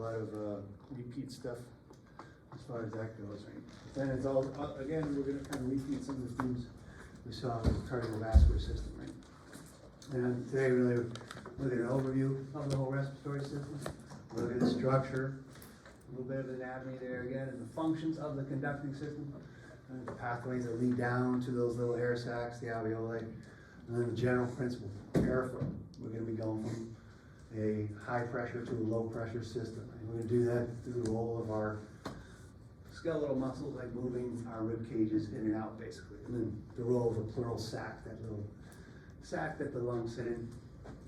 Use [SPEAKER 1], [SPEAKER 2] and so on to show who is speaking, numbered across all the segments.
[SPEAKER 1] a lot of repeat stuff as far as that goes, right? Then it's all, again, we're gonna kind of repeat some of the themes we saw in the cardiovascular system, right? And today we're really look at an overview of the whole respiratory system, look at the structure, a little bit of anatomy there again, and the functions of the conducting system, and the pathways that lead down to those little air sacs, the alveoli, and then the general principle, airflow. We're gonna be going from a high pressure to a low pressure system. And we're gonna do that through the role of our skeletal muscles, like moving our rib cages in and out basically. And then the role of a pleural sac, that little sac that the lungs sit in.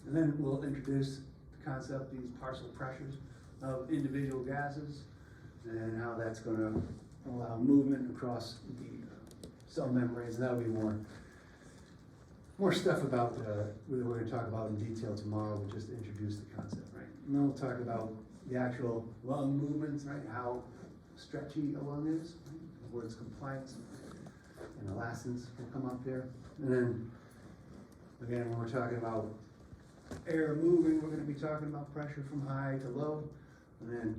[SPEAKER 1] And then we'll introduce the concept, these partial pressures of individual gases and how that's gonna allow movement across the cell membranes. That'll be more stuff about that we're going to talk about in detail tomorrow, but just to introduce the concept, right? And then we'll talk about the actual lung movements, right? How stretchy a lung is, right? The words compliance and elastance will come up there. And then, again, when we're talking about air moving, we're going to be talking about pressure from high to low. And then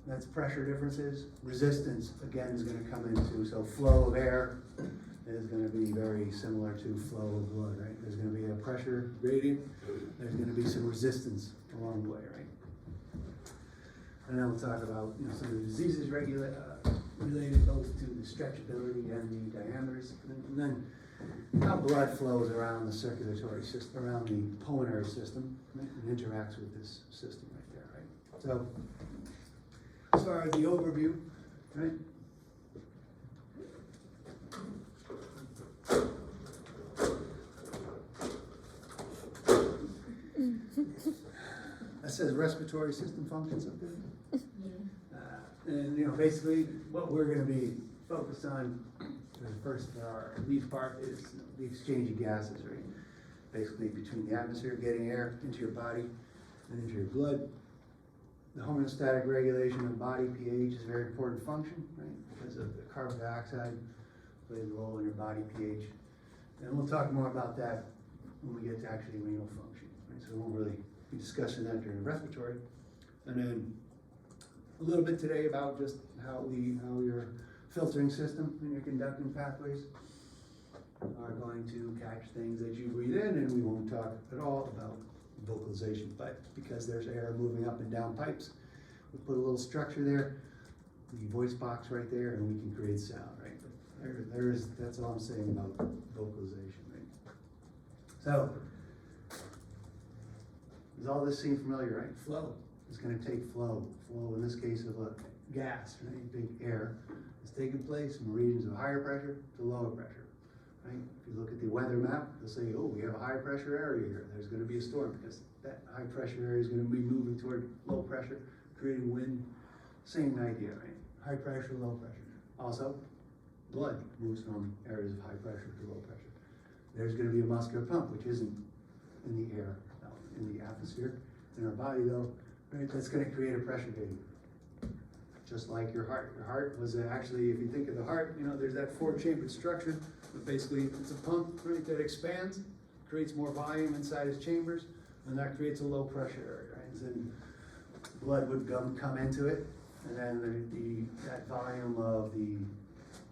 [SPEAKER 1] that's pressure differences. Resistance, again, is going to come into, so flow of air is going to be very similar to flow of blood, right? There's going to be a pressure gradient. There's going to be some resistance along the way, right? And then we'll talk about some of the diseases related both to the stretchability and the diameters, and then how blood flows around the circulatory system, around the pulmonary system, right? And interacts with this system right there, right? So, as far as the overview, right? That says respiratory system functions up there. And basically what we're going to be focused on for the first, our lead part is the exchange of gases, right? Basically between the atmosphere, getting air into your body and into your blood. The homeostatic regulation of body pH is a very important function, right? Because of the carbon dioxide plays a role in your body pH. And we'll talk more about that when we get to actually renal function, right? So we won't really be discussing that during the respiratory. And then a little bit today about just how your filtering system and your conducting pathways are going to catch things that you breathe in, and we won't talk at all about vocalization, but because there's air moving up and down pipes, we put a little structure there, the voice box right there, and we can create sound, right? That's all I'm saying about vocalization, right? So, does all this seem familiar, right? Flow. It's going to take flow. Flow, in this case, of a gas, right? Big air. It's taking place from regions of higher pressure to lower pressure, right? If you look at the weather map, they'll say, oh, we have a high pressure area here. There's going to be a storm because that high pressure area is going to be moving toward low pressure, creating wind. Same idea, right? High pressure, low pressure. Also, blood moves from areas of high pressure to low pressure. There's going to be a muscular pump, which isn't in the air, in the atmosphere. In our body, though, right, that's going to create a pressure gradient. Just like your heart. Your heart was actually, if you think of the heart, there's that four-chambered structure, but basically it's a pump, right, that expands, creates more volume inside its chambers, and that creates a low pressure area, right? And then blood would come into it, and then that volume of the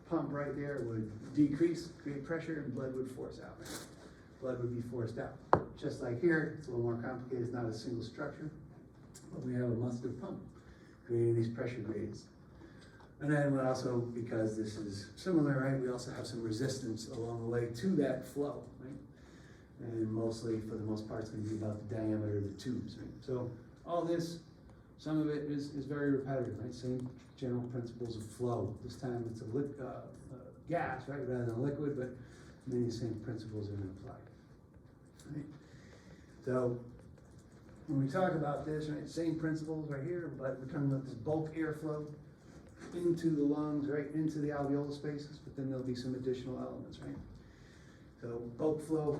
[SPEAKER 1] pump right there would decrease, create pressure, and blood would force out. Right? Blood would be forced out. Just like here, it's a little more complicated. It's not a single structure, but we have a muscular pump creating these pressure gradients. And then also, because this is similar, right, we also have some resistance along the way to that flow, right? And mostly, for the most part, it's going to be about the diameter of the tubes, right? So all this, some of it is very repetitive, right? Same general principles of flow. This time it's a gas, right, rather than a liquid, but many of the same principles are going to apply. Right? So when we talk about this, right, same principles right here, but we're talking about this bulk airflow into the lungs, right, into the alveolar spaces, but then there'll be some additional elements, right? So bulk flow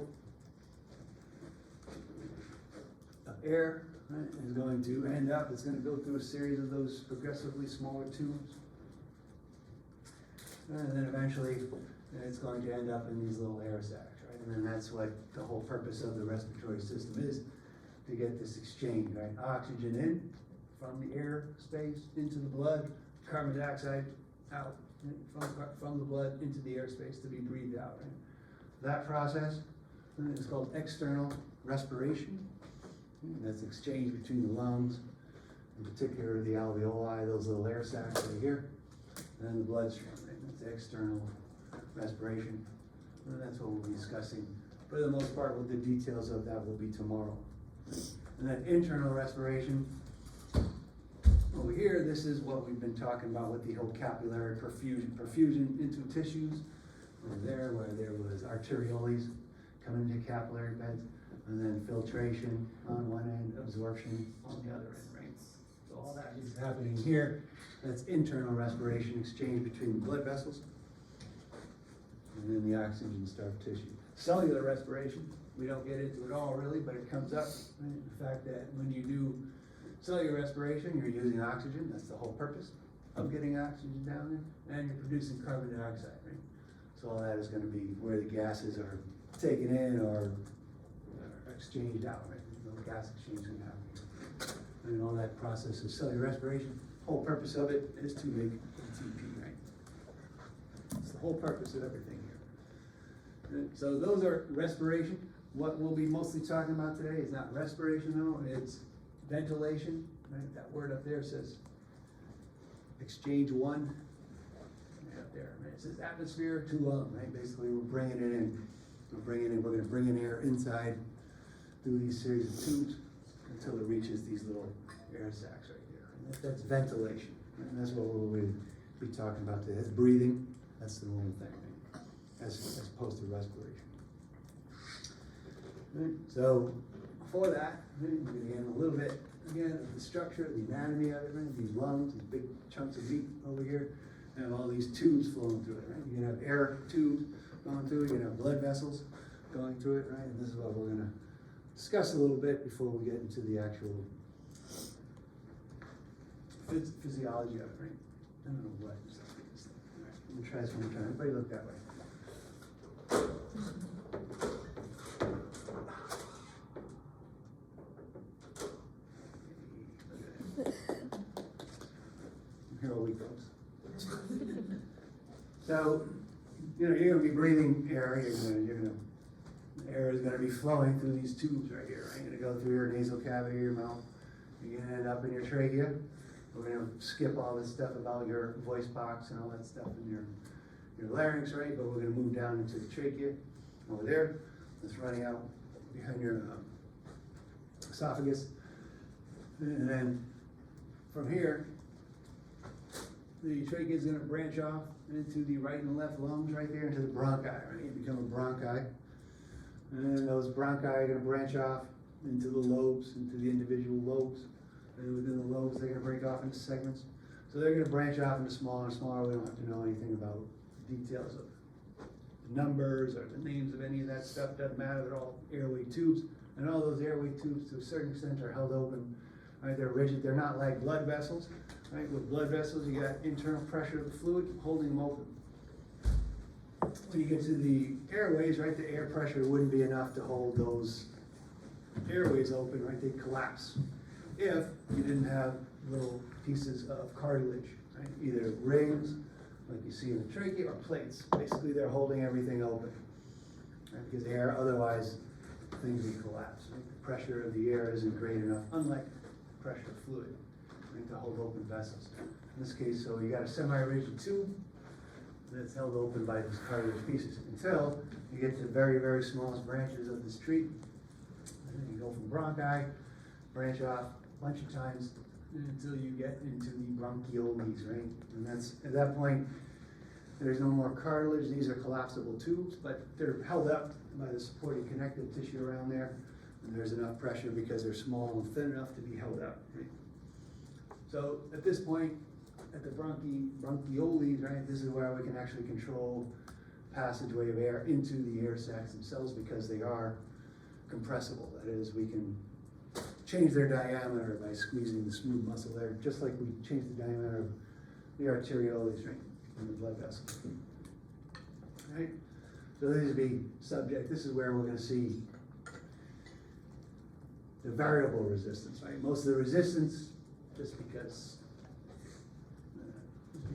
[SPEAKER 1] of air, right, is going to end up, it's going to go through a series of those progressively smaller tubes. And then eventually it's going to end up in these little air sacs, right? And then that's what the whole purpose of the respiratory system is, to get this exchange, right? Oxygen in from the air space into the blood, carbon dioxide out from the blood into the airspace to be breathed out, right? That process is called external respiration. That's exchange between the lungs, in particular the alveoli, those little air sacs right here, and then the bloodstream, right? That's external respiration. And that's what we'll be discussing. For the most part, what the details of that will be tomorrow. And then internal respiration. Over here, this is what we've been talking about with the whole capillary perfusion into tissues. Over there, where there was arterioles coming into capillary beds, and then filtration on one end, absorption on the other end, right? So all that is happening here. That's internal respiration, exchange between the blood vessels, and then the oxygen-starved tissue. Cellular respiration, we don't get into it all really, but it comes up, right? The fact that when you do cellular respiration, you're using oxygen, that's the whole purpose of getting oxygen down there, and you're producing carbon dioxide, right? So all that is going to be where the gases are taken in or exchanged out, right? There's no gas exchange going to happen. And all that process of cellular respiration, whole purpose of it is to make ATP, right? It's the whole purpose of everything here. And so those are respiration. What we'll be mostly talking about today is not respiration though, it's ventilation, right? That word up there says exchange one. Up there, right? It says atmosphere to lung, right? Basically, we're bringing it in. We're going to bring in air inside through these series of tubes until it reaches these little air sacs right here. And that's ventilation, right? And that's what we'll be talking about today. That's breathing. That's the normal thing, right? As opposed to respiration. Right? So before that, we're going to get in a little bit again of the structure, the anatomy of it, right? These lungs, these big chunks of meat over here. And all these tubes flowing through it, right? You're gonna have air tubes going through it, you're gonna have blood vessels going through it, right? And this is what we're gonna discuss a little bit before we get into the actual physiology of it, right? I don't know what. All right, I'm gonna try this one more time. Everybody look that way. Here all week, folks. So, you know, you're gonna be breathing air. Air is gonna be flowing through these tubes right here. Right? You're gonna go through your nasal cavity, your mouth. You're gonna end up in your trachea. We're gonna skip all this stuff about your voice box and all that stuff in your larynx, right? But we're gonna move down into the trachea over there. It's running out behind your esophagus, and then from here, the trachea is going to branch off into the right and left lungs right there, into the bronchi, right? You become a bronchi. And then those bronchi are going to branch off into the lobes, into the individual lobes. And within the lobes, they're going to break off into segments. So they're going to branch off into smaller and smaller. We don't have to know anything about details of the numbers or the names of any of that stuff. Doesn't matter. They're all airway tubes. And all those airway tubes, to a certain extent, are held open. Right? They're rigid. They're not like blood vessels. Right? With blood vessels, you got internal pressure of the fluid holding them open. When you get to the airways, right, the air pressure wouldn't be enough to hold those airways open, right? They'd collapse if you didn't have little pieces of cartilage, right? Either rings, like you see in the trachea, or plates. Basically, they're holding everything open, right? Because air, otherwise, things would collapse. Right? The pressure of the air isn't great enough, unlike pressure of fluid, right, to hold open vessels. In this case, so you got a semi-rigid tube that's held open by these cartilage pieces until you get to the very, very smallest branches of this tree. And then you go from bronchi, branch off a bunch of times until you get into the bronchioles, right? And that's, at that point, there's no more cartilage. These are collapsible tubes, but they're held up by the supporting connective tissue around there. And there's enough pressure because they're small and thin enough to be held up, right? So at this point, at the bronchioles, right, this is where we can actually control passageway of air into the air sacs themselves because they are compressible. That is, we can change their diameter by squeezing the smooth muscle there, just like we change the diameter of the arterioles, right, in the blood vessels. Right? So these would be subject. This is where we're going to see the variable resistance, right? Most of the resistance just because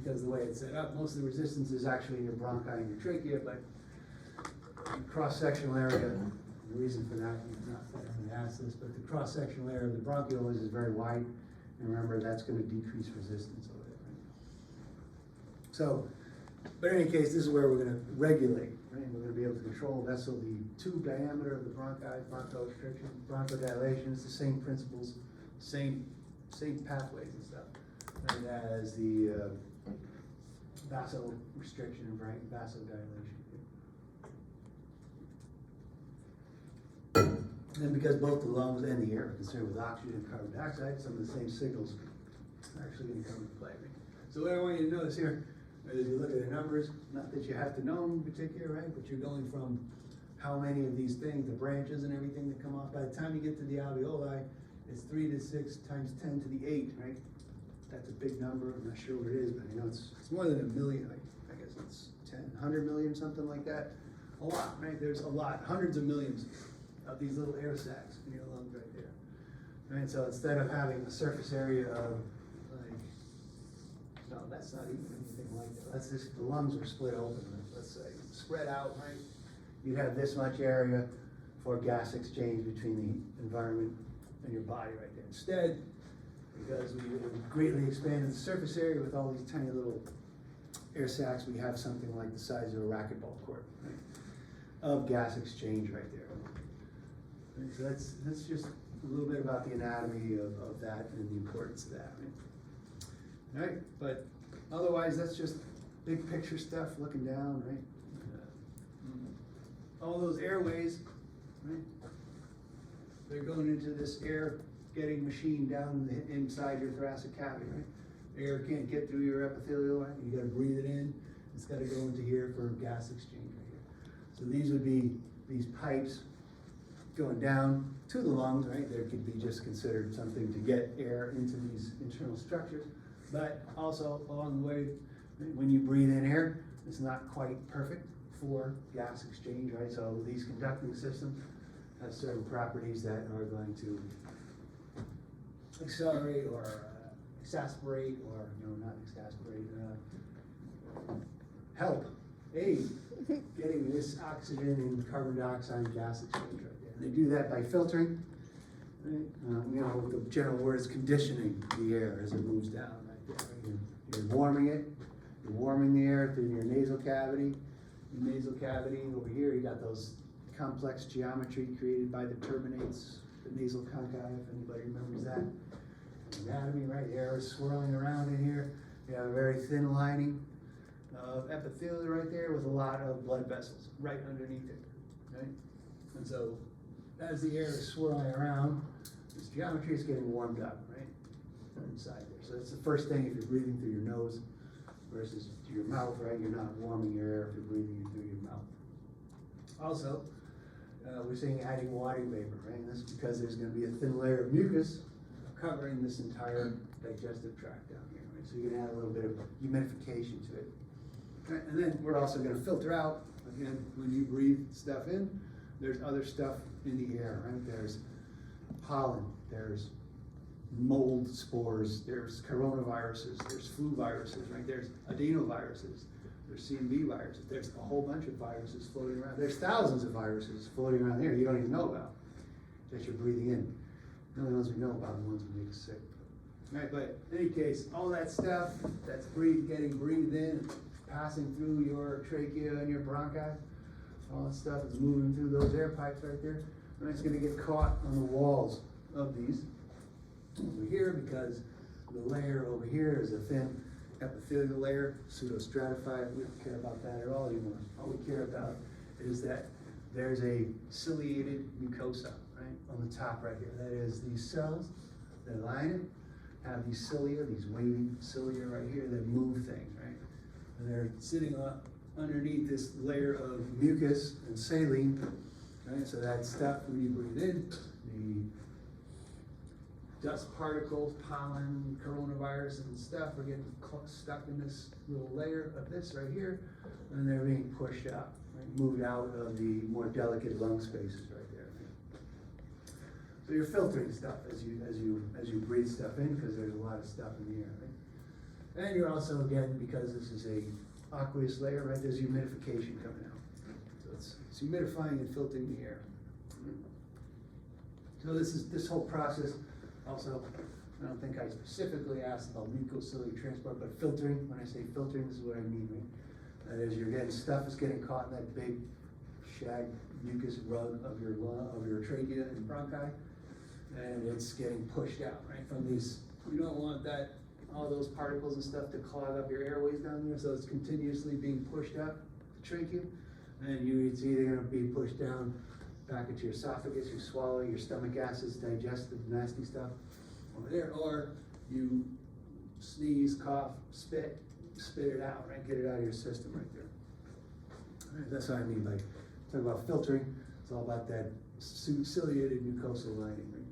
[SPEAKER 1] the way it's set up. Most of the resistance is actually in your bronchi and your trachea, but cross-sectional area, the reason for that, not that I'm gonna ask this, but the cross-sectional area of the bronchioles is very wide, and remember, that's gonna decrease resistance over there, right? So, but in any case, this is where we're gonna regulate, right? We're gonna be able to control vessel, the tube diameter of the bronchi, bronchorestriction, bronchodilation, it's the same principles, same pathways and stuff, and as the vasorestriction and vasodilation. And because both the lungs and the air are concerned with oxygen and carbon dioxide, some of the same signals are actually going to come into play. So what I want you to notice here is you look at the numbers, not that you have to know them in particular, right? But you're going from how many of these things, the branches and everything that come off. By the time you get to the alveoli, it's 3 to 6 times 10 to the 8, right? That's a big number. I'm not sure what it is, but I know it's more than a million. I guess it's 10, 100 million, something like that. A lot, right? There's a lot, hundreds of millions of these little air sacs in your lungs right there. Right, so instead of having a surface area of like, no, that's not even anything like that. That's just, the lungs are split open, let's say, spread out, right? You'd have this much area for gas exchange between the environment and your body right there. Instead, because we greatly expanded the surface area with all these tiny little air sacs, we have something like the size of a racquetball court, right? Of gas exchange right there. And so that's just a little bit about the anatomy of that and the importance of that, right? All right, but otherwise that's just big picture stuff, looking down, right? All those airways, right? They're going into this air getting machine down inside your thoracic cavity, right? Air can't get through your epithelial line, you gotta breathe it in. It's gotta go into here for gas exchange right here. So these would be these pipes going down to the lungs, right? There could be just considered something to get air into these internal structures, but also along the way, when you breathe in air, it's not quite perfect for gas exchange, right? So these conducting systems have certain properties that are going to accelerate or exasperate, or not exasperate, help aid getting this oxygen and carbon dioxide and gas exchange right there. And they do that by filtering. Right? The general word is conditioning the air as it moves down right there. Right? You're warming it. You're warming the air through your nasal cavity. Your nasal cavity over here, you got those complex geometry created by the turbinates, the nasal concha, if anybody remembers that. Anatomy, right? Air is swirling around in here. You have a very thin lining of epithelium right there with a lot of blood vessels right underneath it, right? And so as the air is swirling around, this geometry is getting warmed up, right? Inside there. So that's the first thing if you're breathing through your nose versus your mouth, right? You're not warming your air if you're breathing through your mouth. Also, we're saying adding water vapor, right? And that's because there's going to be a thin layer of mucus covering this entire digestive tract down here, right? So you're going to add a little bit of humidification to it. Right? And then we're also going to filter out, again, when you breathe stuff in, there's other stuff in the air, right? There's pollen, there's mold spores, there's coronaviruses, there's flu viruses, right? There's adenoviruses, there's CMV viruses, there's a whole bunch of viruses floating around. There's thousands of viruses floating around here you don't even know about that you're breathing in. The only ones we know about are the ones that make us sick. Right, but in any case, all that stuff that's getting breathed in, passing through your trachea and your bronchi, all that stuff is moving through those air pipes right there, and it's going to get caught on the walls of these over here, because the layer over here is a thin epithelial layer, pseudostratified. We don't care about that at all anymore. All we care about is that there's a ciliated mucosa, right, on the top right here. That is, these cells that line it have these cilia, these waving cilia right here that move things, right? And they're sitting underneath this layer of mucus and saline, right? So that stuff, when you breathe in, the dust particles, pollen, coronavirus and stuff are getting stuck in this little layer of this right here, and they're being pushed out, right? Moved out of the more delicate lung spaces right there. Right? So you're filtering stuff as you breathe stuff in, because there's a lot of stuff in the air, right? And you're also, again, because this is a aqueous layer, right, there's humidification coming out. So it's humidifying and filtering the air. So this whole process, also, I don't think I specifically asked about mucociliary transport, but filtering, when I say filtering, this is what I mean, right? That is, you're getting stuff is getting caught in that big shag mucus rug of your trachea and bronchi, and it's getting pushed out, right, from these. You don't want that, all those particles and stuff to clog up your airways down there, so it's continuously being pushed out the trachea, and it's either gonna be pushed down back into your esophagus, you swallow, your stomach acids digest the nasty stuff over there, or you sneeze, cough, spit it out, right, get it out of your system right there. All right, that's what I mean by talking about filtering. It's all about that ciliated mucosal lining, right?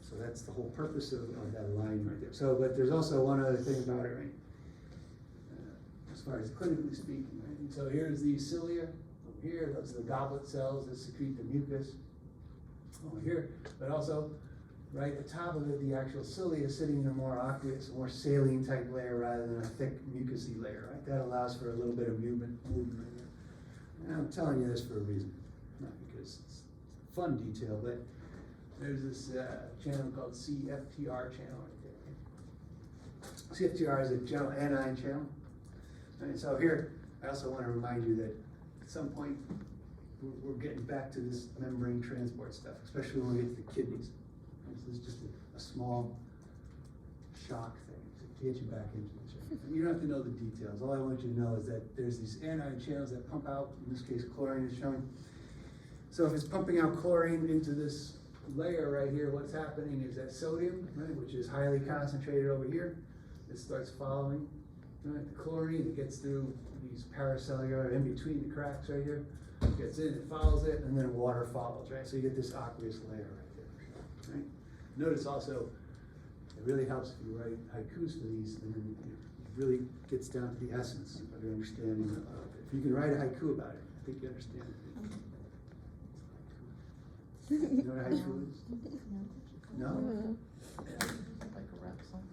[SPEAKER 1] So that's the whole purpose of that line right there. So, but there's also one other thing about it, right? As far as clinically speaking, right? And so here's the cilia over here. Those are the goblet cells that secrete the mucus over here. But also, right at the top of it, the actual cilia is sitting in a more aqueous, more saline type layer rather than a thick mucousy layer, right? That allows for a little bit of movement right there. And I'm telling you this for a reason, not because it's a fun detail, but there's this channel called CFTR channel right there. CFTR is a general anion channel. And so here, I also want to remind you that at some point, we're getting back to this membrane transport stuff, especially when we get to the kidneys. This is just a small shock thing to get you back into this. You don't have to know the details. All I want you to know is that there's these anion channels that pump out, in this case chlorine is showing. So if it's pumping out chlorine into this layer right here, what's happening is that sodium, right, which is highly concentrated over here, it starts following, right, the chlorine, it gets through these paracellular, in between the cracks right here, it gets in, it follows it, and then water follows, right? So you get this aqueous layer right there, right? Notice also, it really helps if you write haikus for these, and then it really gets down to the essence of your understanding of it. If you can write a haiku about it, I think you understand it. You know what a haiku is? No?
[SPEAKER 2] Like a rap song?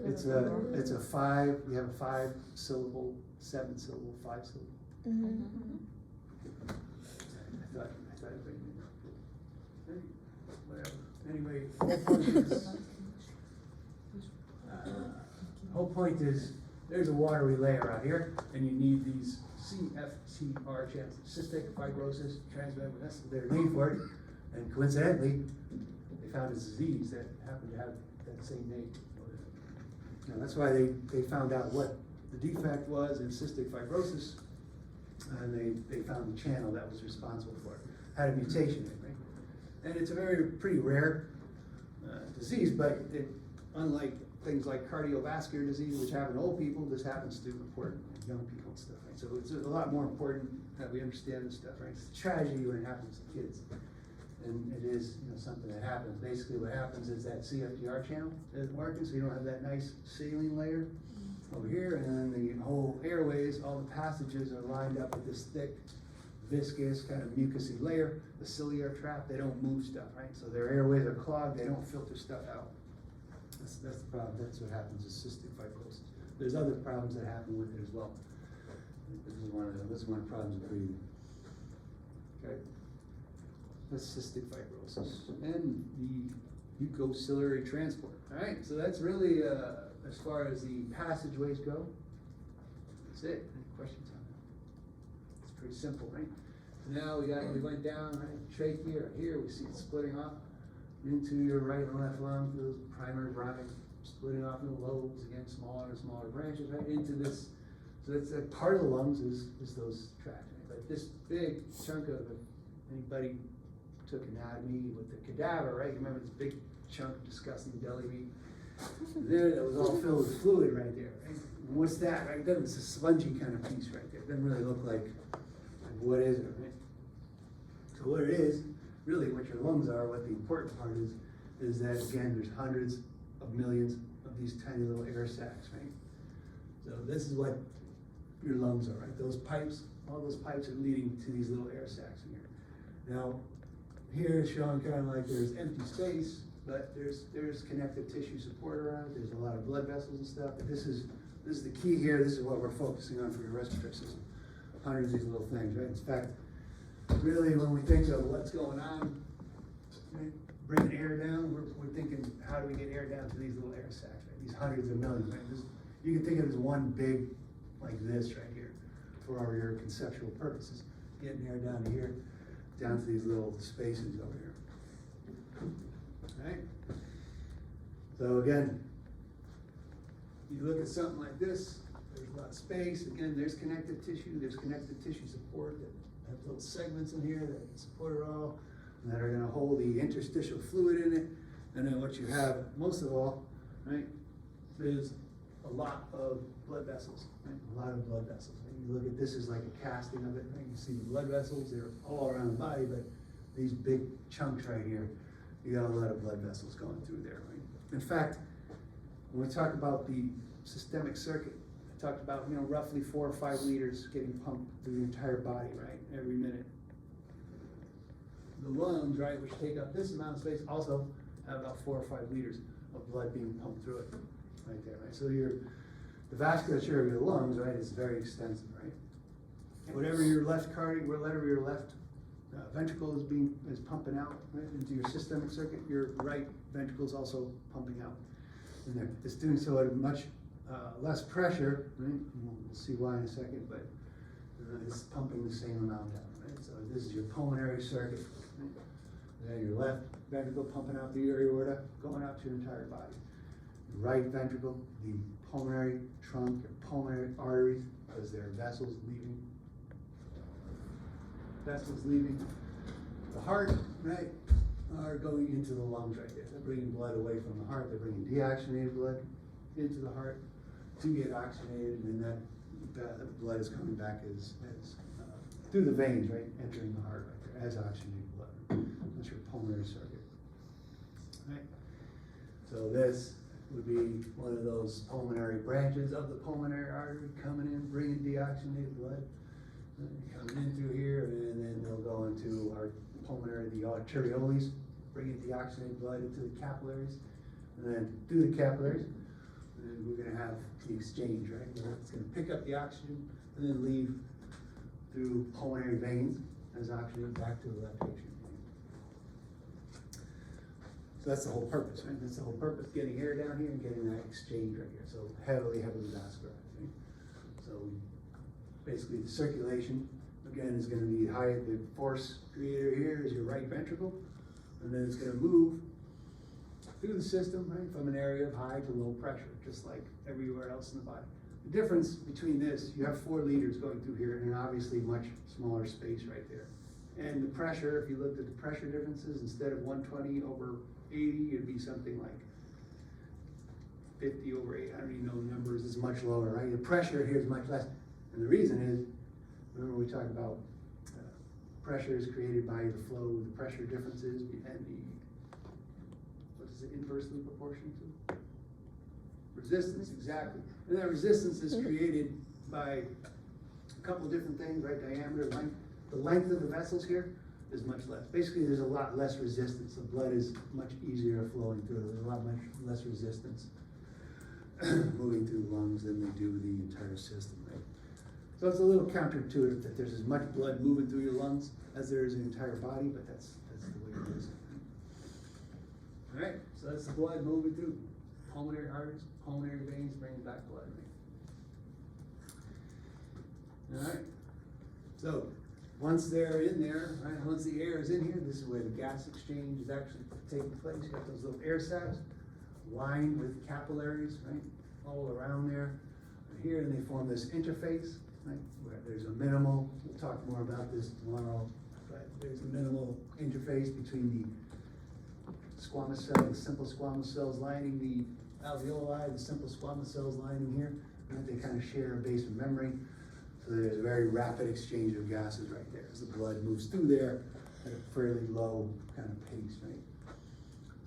[SPEAKER 1] It's a five, we have a 5-syllable, 7-syllable, 5-syllable. I thought everybody knew. Whatever. Anyway, whole point is there's a watery layer out here, and you need these CFTR channels, cystic fibrosis transmembrane. That's their name for it. And coincidentally, they found a disease that happened to have that same name. Now, that's why they found out what the defect was in cystic fibrosis, and they found the channel that was responsible for it. Had a mutation in it, right? And it's a pretty rare disease, but unlike things like cardiovascular disease, which happen to old people, this happens to important young people and stuff, right? So it's a lot more important that we understand this stuff, right? It's a tragedy when it happens to kids. And it is, something that happens. Basically what happens is that CFTR channel isn't working, so you don't have that nice saline layer over here, and then the whole airways, all the passages are lined up with this thick, viscous, kind of mucousy layer. The cilia are trapped, they don't move stuff, right? So their airways are clogged, they don't filter stuff out. That's the problem. That's what happens with cystic fibrosis. There's other problems that happen with it as well. This is one of the problems with breathing. Okay. That's cystic fibrosis and the mucociliary transport. All right, so that's really as far as the passageways go. That's it. Any questions on that? It's pretty simple, right? So now we went down, right? Trachea here. We see it splitting off into your right and left lung, those primary bronchi, splitting off into lobes, again, smaller and smaller branches, right? Into this. So that's part of the lungs is those tracts, right? But this big chunk of it, anybody took anatomy with the cadaver, right? You remember this big chunk of disgusting deli meat there that was all filled with fluid right there, right? And what's that, right? It's a spongy kind of piece right there. It doesn't really look like what is it, right? So what it is, really what your lungs are, what the important part is that, again, there's hundreds of millions of these tiny little air sacs, right? So this is what your lungs are, right? Those pipes, all those pipes are leading to these little air sacs in here. Now, here it's showing kind of like there's empty space, but there's connective tissue support around it, there's a lot of blood vessels and stuff, but this is the key here, this is what we're focusing on for your respiratory system. Hundreds of these little things, right? In fact, really when we think of what's going on, right, bringing air down, we're thinking, how do we get air down to these little air sacs, right? These hundreds of millions, right? You can think of it as one big, like this right here, for all your conceptual purposes. Getting air down to here, down to these little spaces over here. Right? So again, you look at something like this, there's a lot of space. Again, there's connective tissue, there's connective tissue support that have little segments in here that support it all, and that are gonna hold the interstitial fluid in it. And then what you have, most of all, right, is a lot of blood vessels, right? A lot of blood vessels. Right? You look at this as like a casting of it, right? You see the blood vessels, they're all around the body, but these big chunks right here, you got a lot of blood vessels going through there, right? In fact, when we talk about the systemic circuit, I talked about, roughly 4 or 5 liters getting pumped through the entire body, right, every minute. The lungs, right, which take up this amount of space, also have about 4 or 5 liters of blood being pumped through it, right there, right? So the vasculature of your lungs, right, is very extensive, right? Whatever your left ventricle is pumping out, right, into your systemic circuit, your right ventricle is also pumping out in there. It's doing so at a much less pressure, right? We'll see why in a second, but it's pumping the same amount out, right? So this is your pulmonary circuit, right? Then your left ventricle pumping out the aorta, going out to your entire body. Your right ventricle, the pulmonary trunk, your pulmonary arteries, because there are vessels leaving. The heart, right, are going into the lungs right there. They're bringing blood away from the heart. They're bringing deoxygenated blood into the heart to get oxygenated, and then that blood is coming back as through the veins, right, entering the heart right there as oxygenated blood. That's your pulmonary circuit. Right. So this would be one of those pulmonary branches of the pulmonary artery coming in, bringing deoxygenated blood. Coming in through here, and then they'll go into our pulmonary, the arterioles, bringing deoxygenated blood into the capillaries, and then through the capillaries, and then we're going to have the exchange, right? It's going to pick up the oxygen and then leave through pulmonary veins as oxygen back to the left atrium. So that's the whole purpose, right? That's the whole purpose, getting air down here and getting that exchange right here. So heavily vascularized, right? So basically the circulation, again, is going to be high. The force creator here is your right ventricle, and then it's going to move through the system, right, from an area of high to low pressure, just like everywhere else in the body. The difference between this, you have 4 liters going through here, and obviously much smaller space right there. And the pressure, if you looked at the pressure differences, instead of 120 over 80, it'd be something like 50 over 8. I don't even know the numbers, is much lower, right? The pressure here is much less. And the reason is, remember we talked about pressure is created by the flow, the pressure differences, and what is it inversely proportional to? Resistance, exactly. And that resistance is created by a couple of different things, right? Diameter, length. The length of the vessels here is much less. Basically, there's a lot less resistance. The blood is much easier flowing through. There's a lot much less resistance moving through the lungs than they do the entire system, right? So it's a little counterintuitive that there's as much blood moving through your lungs as there is in the entire body, but that's the way it is. All right, so that's the blood moving through pulmonary arteries, pulmonary veins, bringing back blood. All right, so once they're in there, right, once the air is in here, this is where the gas exchange is actually taking place. You got those little air sacs lined with capillaries, right, all around there. And here, and they form this interface, right, where there's a minimal, we'll talk more about this tomorrow, but there's a minimal interface between the squamous cell, the simple squamous cells lining the alveoli, the simple squamous cells lining here, right? They kind of share a basement membrane. So there's a very rapid exchange of gases right there as the blood moves through there at a fairly low kind of pace, right?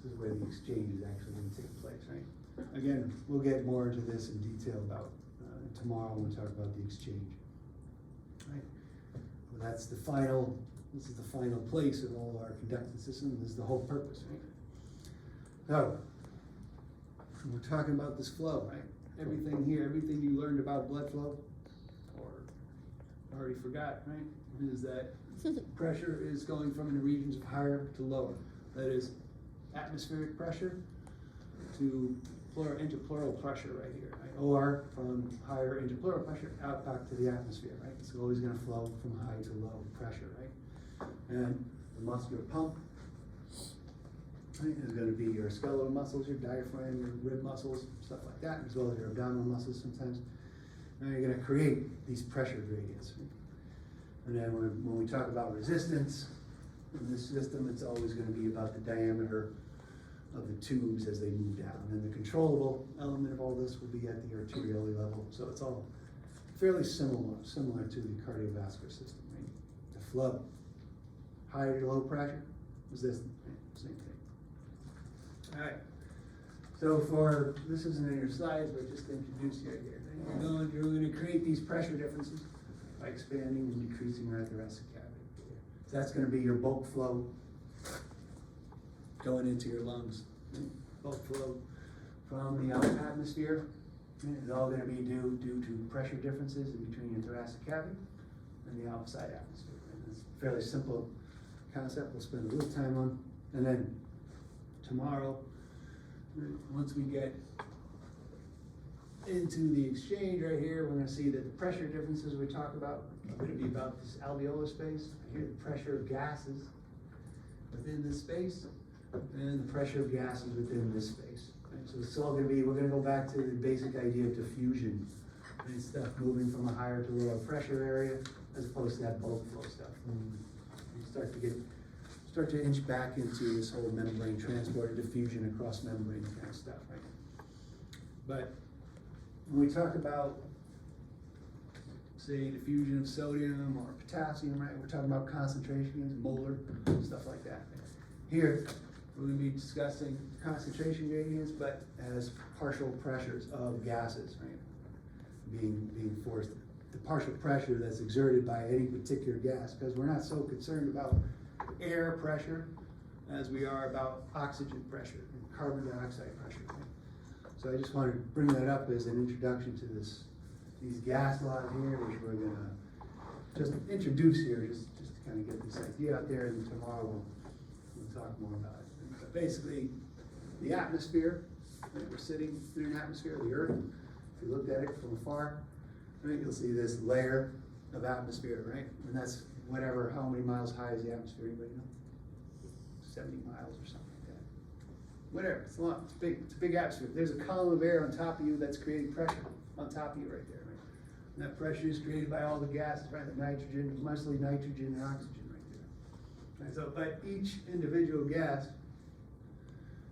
[SPEAKER 1] This is where the exchange is actually going to take place, right? Again, we'll get more into this in detail about tomorrow when we talk about the exchange, right? Well, that's the final This is the final place of all our conducting systems. This is the whole purpose, right? So, we're talking about this flow, right? Everything here, everything you learned about blood flow, or already forgot, right? Is that pressure is going from the regions of higher to lower. That is atmospheric pressure to interpleural pressure right here, right? Or from higher interpleural pressure out back to the atmosphere, right? It's always gonna flow from high to low pressure, right? And the muscular pump, right, is gonna be your skeletal muscles, your diaphragm, your rib muscles, stuff like that, as well as your abdominal muscles sometimes. Now you're gonna create these pressure gradients. Right? And then when we talk about resistance, in this system, it's always gonna be about the diameter of the tubes as they move down. And the controllable element of all this will be at the arteriole level. So it's all fairly similar to the cardiovascular system, right? The flow, high to low pressure, resistance, right? Same thing. All right. So this isn't in your slides, but just to introduce you here. You're going to create these pressure differences by expanding and decreasing your thoracic cavity. So that's going to be your bulk flow going into your lungs. Bulk flow from the outer atmosphere. It's all going to be due to pressure differences in between your thoracic cavity and the outside atmosphere. And it's a fairly simple concept we'll spend a little time on. And then tomorrow, once we get into the exchange right here, we're going to see that the pressure differences we talk about are going to be about this alveolar space. Here, the pressure of gases within this space, and the pressure of gases within this space. Right? So it's all going to be, we're going to go back to the basic idea of diffusion and stuff moving from a higher to lower pressure area, as opposed to that bulk flow stuff. You start to inch back into this whole membrane transport, diffusion across membrane kind of stuff, right? But when we talk about, say, diffusion of sodium or potassium, right? We're talking about concentrations, molar, stuff like that. Here, we're going to be discussing concentration gradients, but as partial pressures of gases, right? Being forced. The partial pressure that's exerted by any particular gas, because we're not so concerned about air pressure as we are about oxygen pressure and carbon dioxide pressure. Right? So I just wanted to bring that up as an introduction to these gas laws here, which we're gonna just introduce here, just to kind of get this idea out there, and tomorrow we'll talk more about it. But basically, the atmosphere, right, we're sitting in an atmosphere of the Earth. If you looked at it from afar, right, you'll see this layer of atmosphere, right? And that's whatever, how many miles high is the atmosphere, anybody know? 70 miles or something like that. Whatever, it's long, it's a big atmosphere. There's a column of air on top of you that's creating pressure on top of you right there, right? And that pressure is created by all the gases, right? The nitrogen, mostly nitrogen and oxygen right there. And so, but each individual gas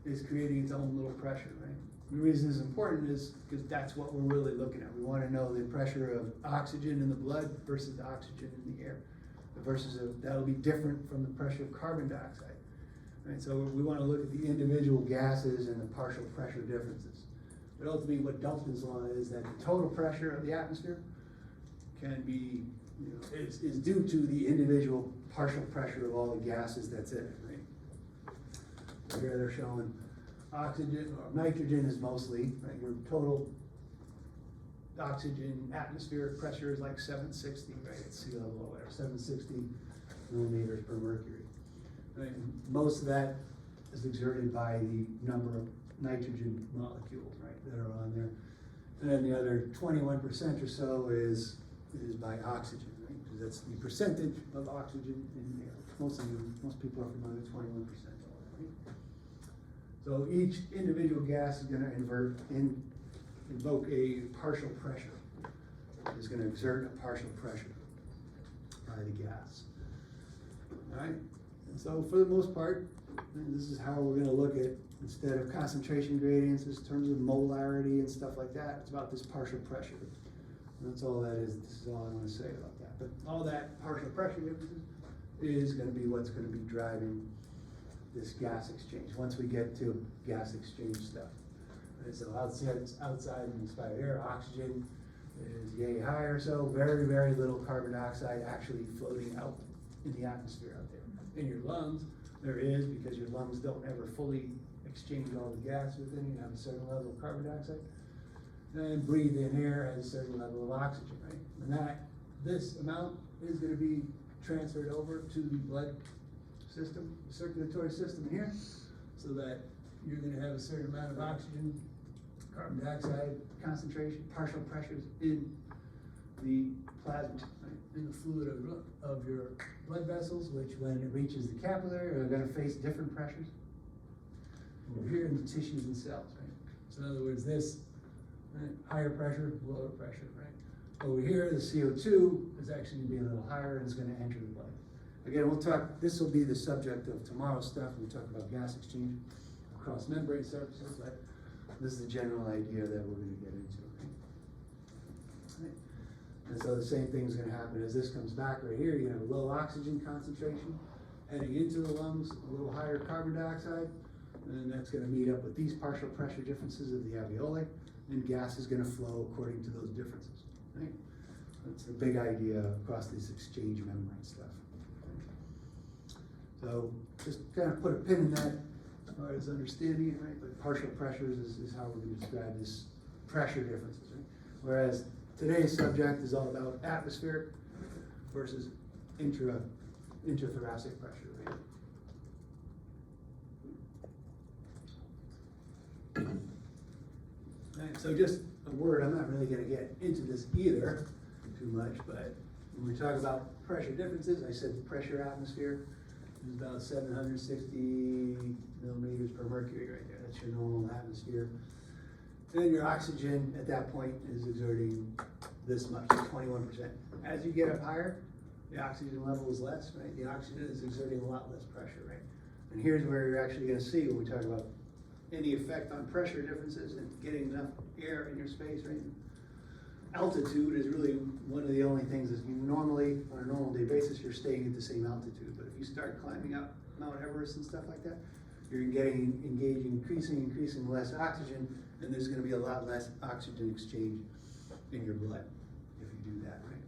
[SPEAKER 1] is creating its own little pressure, right? The reason it's important is because that's what we're really looking at. We want to know the pressure of oxygen in the blood versus the oxygen in the air. That'll be different from the pressure of carbon dioxide. Right? So we want to look at the individual gases and the partial pressure differences. But ultimately what Dalton's law is that the total pressure of the atmosphere can be, is due to the individual partial pressure of all the gases that's in it, right? Here they're showing oxygen, or nitrogen is mostly, right? Your total oxygen atmospheric pressure is like 760, right? At sea level or whatever, 760 millimeters per mercury. Right? And most of that is exerted by the number of nitrogen molecules, right, that are on there. And then the other 21% or so is by oxygen, right? Because that's the percentage of oxygen in the air. Most people are familiar with 21%. Right? So each individual gas is going to invoke a partial pressure. Is going to exert a partial pressure by the gas. All right. And so for the most part, this is how we're going to look at, instead of concentration gradients, in terms of molarity and stuff like that, it's about this partial pressure. And that's all that is. This is all I want to say about that. But all that partial pressure differences is going to be what's going to be driving this gas exchange once we get to gas exchange stuff. And so outside in inspired air, oxygen is yay high or so, very, very little carbon dioxide actually floating out in the atmosphere out there. In your lungs, there is, because your lungs don't ever fully exchange all the gas within, you have a certain level of carbon dioxide. And breathe in air has a certain level of oxygen, right? And this amount is gonna be transferred over to the blood system, circulatory system here, so that you're gonna have a certain amount of oxygen, carbon dioxide concentration, partial pressures in the plasma, right? In the fluid of your blood vessels, which when it reaches the capillary are gonna face different pressures. Over here in the tissues and cells, right? So in other words, this, right, higher pressure, lower pressure, right? Over here, the CO2 is actually gonna be a little higher and it's gonna enter the blood. Again, we'll talk, this will be the subject of tomorrow's stuff. We'll talk about gas exchange across membrane surfaces, but this is the general idea that we're gonna get into, right? And so the same thing's gonna happen as this comes back right here. You have a low oxygen concentration heading into the lungs, a little higher carbon dioxide, and that's gonna meet up with these partial pressure differences of the alveoli, and gas is gonna flow according to those differences, right? That's the big idea across this exchange membrane stuff. So just kind of put a pin in that as far as understanding it, right? But partial pressures is how we're gonna describe this pressure differences, right? Whereas today's subject is all about atmospheric versus intrathoracic pressure, right? Right, so just a word, I'm not really gonna get into this either too much, but when we talk about pressure differences, I said pressure atmosphere is about 760 millimeters per mercury right there. That's your normal atmosphere. And your oxygen at that point is exerting this much, 21%. As you get up higher, the oxygen level is less, right? The oxygen is exerting a lot less pressure, right? And here's where you're actually gonna see when we talk about any effect on pressure differences and getting enough air in your space, right? Altitude is really one of the only things that you normally, on a normal day basis, you're staying at the same altitude. But if you start climbing up Mount Everest and stuff like that, you're engaging increasing less oxygen, and there's gonna be a lot less oxygen exchange in your blood if you do that, right?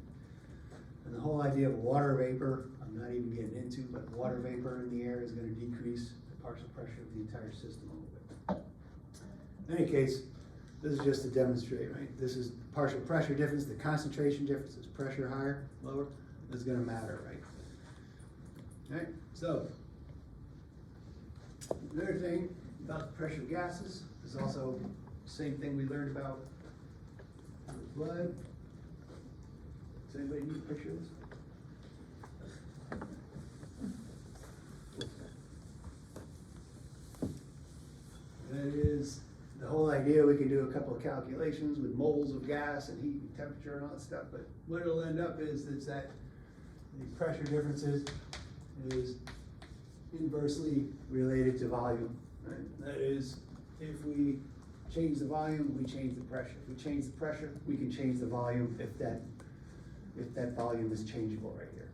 [SPEAKER 1] And the whole idea of water vapor, I'm not even getting into, but water vapor in the air is gonna decrease the partial pressure of the entire system a little bit. In any case, this is just to demonstrate, right? This is partial pressure difference, the concentration differences, pressure higher, lower, is gonna matter, right? Okay, so, another thing about the pressure of gases is also the same thing we learned about with blood. Does anybody need a picture of this? That is the whole idea. We can do a couple of calculations with moles of gas and heat and temperature and all that stuff, but what it'll end up is that the pressure differences is inversely related to volume, right? That is, if we change the volume, we change the pressure. If we change the pressure, we can change the volume if that volume is changeable right here.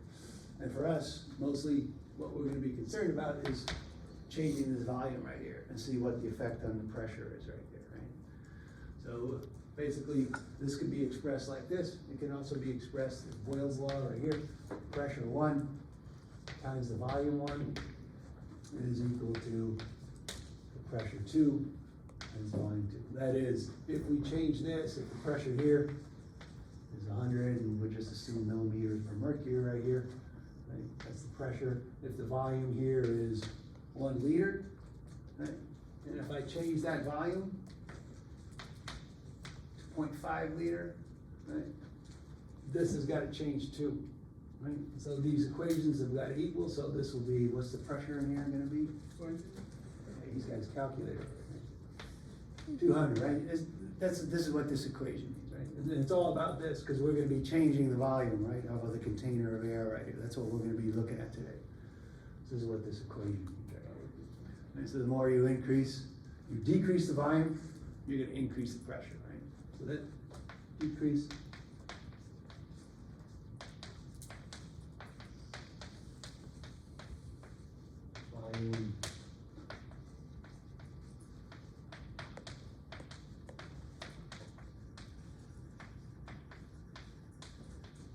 [SPEAKER 1] And for us, mostly what we're gonna be concerned about is changing this volume right here and see what the effect on the pressure is right there, right? So basically, this can be expressed like this. It can also be expressed in Boyle's law right here. Pressure 1 times the volume 1 is equal to the pressure 2 times volume 2. That is, if we change this, if the pressure here is 100, and we'll just assume millimeters per mercury right here, right? That's the pressure. If the volume here is 1 liter, right? And if I change that volume to 0.5 liter, right? This has got to change too, right? So these equations have got to equal, so this will be, what's the pressure in here going to be? Okay, he's got his calculator. 200, right? This is what this equation means, right? And it's all about this, because we're going to be changing the volume, right, of the container of air right here. That's what we're going to be looking at today. This is what this equation means. Right? So the more you decrease the volume, you're going to increase the pressure, right? So that decrease volume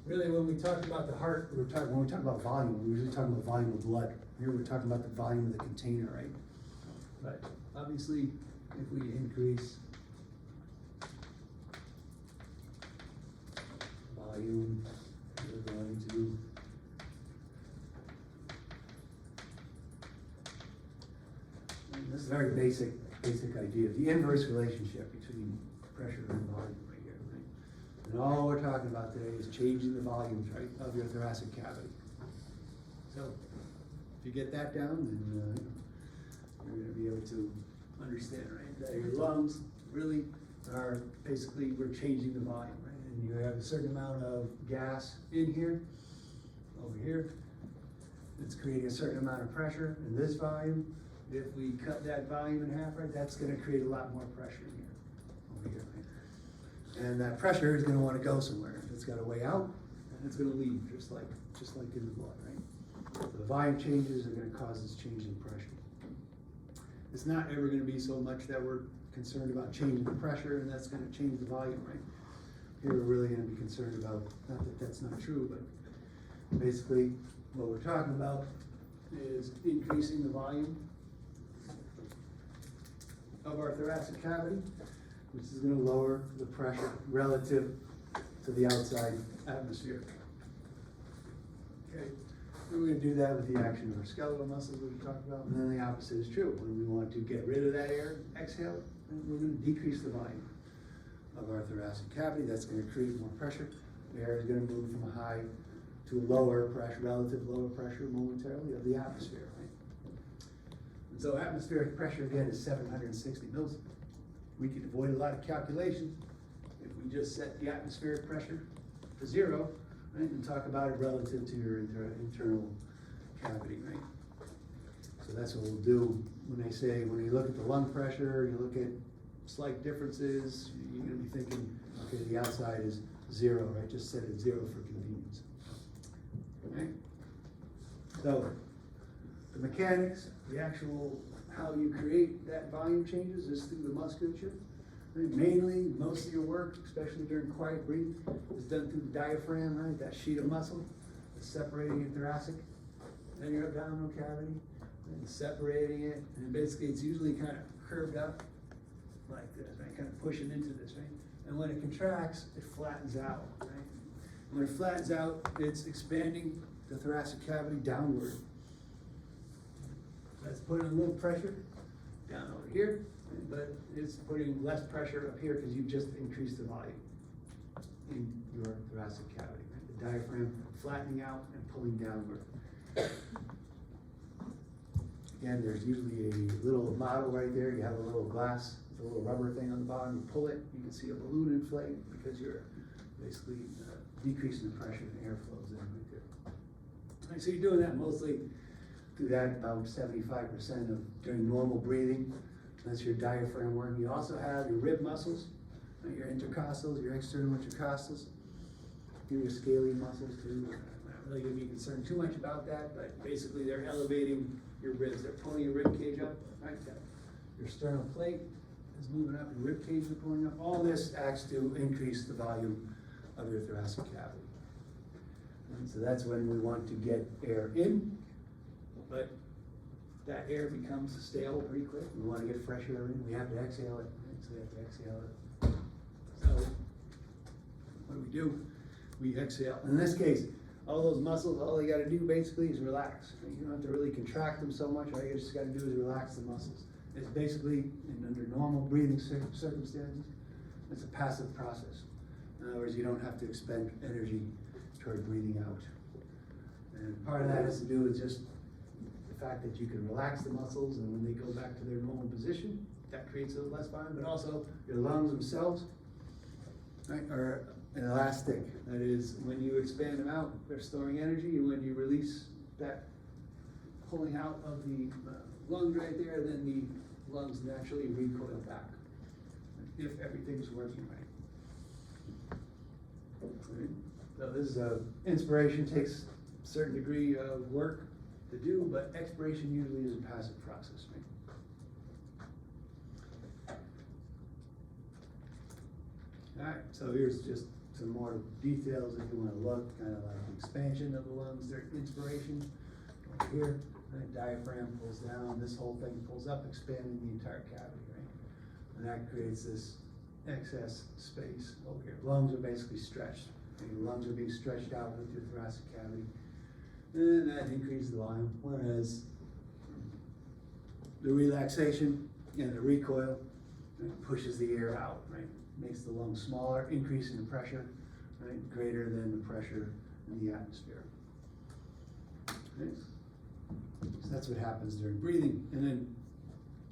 [SPEAKER 1] really, when we talk about the heart, when we talk about volume, we're usually talking about volume of blood. Here we're talking about the volume of the container, right? But obviously, if we increase volume, we're going to and this is a very basic idea, the inverse relationship between pressure and volume right here, right? And all we're talking about today is changing the volumes, right, of your thoracic cavity. So, if you get that down, then you're gonna be able to understand, right, that your lungs really are basically, we're changing the volume, right? And you have a certain amount of gas in here, over here. It's creating a certain amount of pressure in this volume. If we cut that volume in half, right, that's gonna create a lot more pressure in here, over here, right? And that pressure is gonna wanna go somewhere. It's got a way out, and it's gonna leave, just like in the blood, right? So the volume changes are gonna cause this change in pressure. It's not ever gonna be so much that we're concerned about changing the pressure, and that's gonna change the volume, right? Here we're really gonna be concerned about, not that that's not true, but basically what we're talking about is increasing the volume of our thoracic cavity, which is going to lower the pressure relative to the outside atmosphere. Okay, we're going to do that with the action of our skeletal muscles we talked about, and then the opposite is true. When we want to get rid of that air, exhale it, then we're going to decrease the volume of our thoracic cavity. That's going to create more pressure. The air is going to move from a high to a lower pressure, relative lower pressure momentarily of the atmosphere, right? And so atmospheric pressure again is 760 mils. We can avoid a lot of calculations if we just set the atmospheric pressure to 0, right? And talk about it relative to your internal cavity, right? So that's what we'll do when you look at the lung pressure, you look at slight differences, you're gonna be thinking, okay, the outside is 0, right? Just set it 0 for convenience. Okay? So, the mechanics, the actual, how you create that volume changes is through the musculature. And mainly, most of your work, especially during quiet breathing, is done through the diaphragm, right? That sheet of muscle that's separating your thoracic and your abdominal cavity, and separating it, and basically it's usually kind of curved up like this, right? Kind of pushing into this, right? And when it contracts, it flattens out, right? When it flattens out, it's expanding the thoracic cavity downward. That's putting a little pressure down over here, but it's putting less pressure up here because you've just increased the volume in your thoracic cavity. Right? The diaphragm flattening out and pulling downward. Again, there's usually a little model right there. You have a little glass, with a little rubber thing on the bottom. You pull it, you can see a balloon inflate because you're basically decreasing the pressure and air flows in right there. Right, so you're doing that mostly through that about 75% of during normal breathing. That's your diaphragm work. You also have your rib muscles, right, your intercostals, your external intercostals, your scalene muscles too. I'm not really going to be concerned too much about that, but basically they're elevating your ribs. They're pulling your rib cage up, right? Your sternal plate is moving up, your rib cage is pulling up. All this acts to increase the volume of your thoracic cavity. And so that's when we want to get air in, but that air becomes stale pretty quick. We want to get fresh air in, we have to exhale it, right? So we have to exhale it. So what do? We exhale. In this case, all those muscles, all you got to do basically is relax. You don't have to really contract them so much. All you just got to do is relax the muscles. It's basically, under normal breathing circumstances, it's a passive process. In other words, you don't have to expend energy toward breathing out. And part of that has to do with just the fact that you can relax the muscles, and when they go back to their normal position, that creates a little less volume, but also your lungs themselves, right, are elastic. That is, when you expand them out, they're storing energy, and when you release that pulling out of the lungs right there, then the lungs naturally recoil back, if everything's working right. Right. So this is inspiration takes a certain degree of work to do, but expiration usually is a passive process, right? All right, so here's just some more details if you wanna look, kind of like the expansion of the lungs, their inspiration over here, right? Diaphragm pulls down, this whole thing pulls up, expanding the entire cavity, right? And that creates this excess space over here. Lungs are basically stretched. Your lungs are being stretched out with your thoracic cavity. And that increases the volume, whereas the relaxation and the recoil, right, pushes the air out, right? Makes the lungs smaller, increasing the pressure, right? Greater than the pressure in the atmosphere. Okay? So that's what happens during breathing. And then,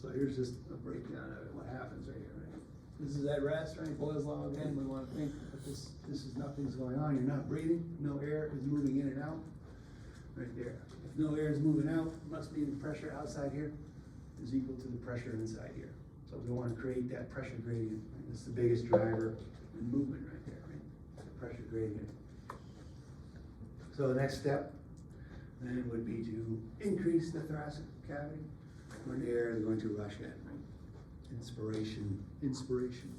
[SPEAKER 1] so here's just a breakdown of it, what happens right here, right? This is at rest, right? Boyle's law again, we want to think that this is nothing's going on, you're not breathing, no air is moving in and out, right there. If no air is moving out, it must be the pressure outside here is equal to the pressure inside here. So we want to create that pressure gradient. Right? That's the biggest driver in movement right there, right? The pressure gradient. So the next step then would be to increase the thoracic cavity when air is going to rush in, right? Inspiration, inspiration.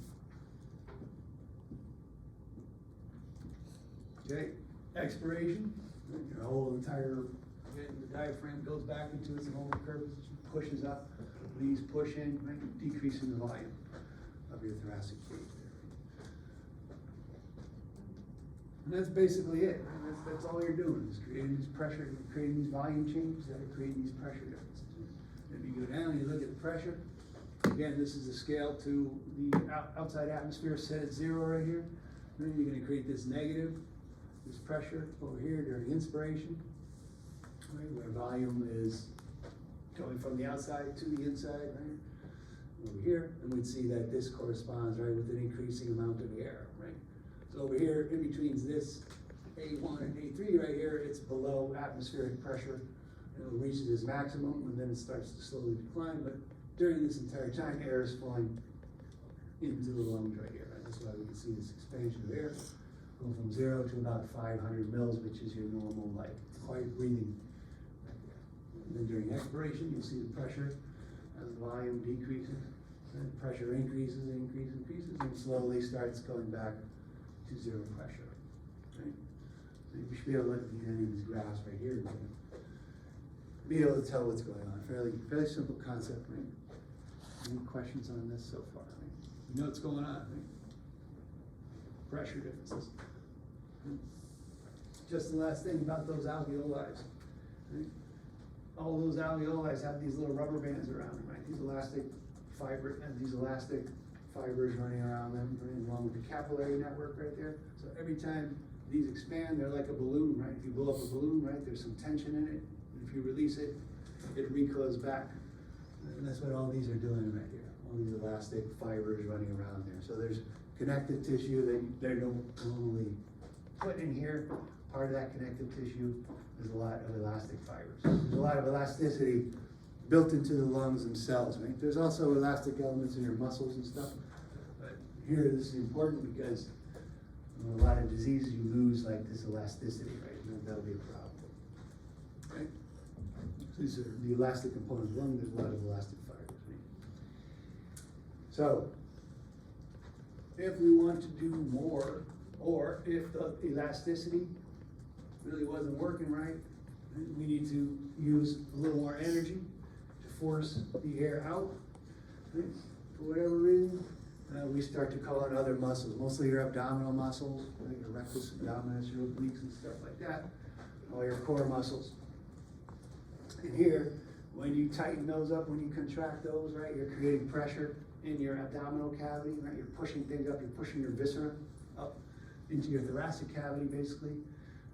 [SPEAKER 1] Okay, expiration. Your whole entire, again, the diaphragm goes back into its normal curve, pushes up, these push in, right? Decreasing the volume of your thoracic cage there. And that's basically it. Right? That's all you're doing is creating this pressure, creating these volume changes that are creating these pressure differences. If you go down and you look at the pressure, again, this is a scale to the outside atmosphere set at 0 right here. Then you're going to create this negative, this pressure over here during inspiration, right, where volume is going from the outside to the inside, right, over here, and we'd see that this corresponds, right, with an increasing amount of air, right. So over here, in between this A1 and A3 right here, it's below atmospheric pressure, and it reaches its maximum, and then it starts to slowly decline, but during this entire time, air is flowing into the lungs right here, right. That's why we can see this expansion of air go from 0 to about 500 mils, which is your normal, like, quiet breathing. And then during expiration, you'll see the pressure as the volume decreases, and pressure increases, and slowly starts going back to 0 pressure. Right? So you should be able to look at any of these graphs right here and be able to tell what's going on. Fairly simple concept, right? Any questions on this so far? Right? You know what's going on, right? Pressure differences. Just the last thing about those alveoli. Right? All those alveoli have these little rubber bands around them, right? These elastic fibers running around them, right, along with the capillary network right there. So every time these expand, they're like a balloon, right? If you blow up a balloon, right, there's some tension in it. And if you release it, it recoils back. And that's what all these are doing right here. All these elastic fibers running around there. So there's connective tissue that they're normally put in here. Part of that connective tissue is a lot of elastic fibers. There's a lot of elasticity built into the lungs themselves, right? There's also elastic elements in your muscles and stuff. But here, this is important because in a lot of diseases, you lose like this elasticity, right? And that'll be a problem. Okay? So these are the elastic component of the lung. There's a lot of elastic fibers, right? So, if we want to do more, or if the elasticity really wasn't working right, we need to use a little more energy to force the air out. Right? For whatever reason, we start to call on other muscles, mostly your abdominal muscles, right? Your rectus abdominis, your obliques and stuff like that, all your core muscles. And here, when you tighten those up, when you contract those, right, you're creating pressure in your abdominal cavity, right? You're pushing things up, you're pushing your viscera up into your thoracic cavity, basically,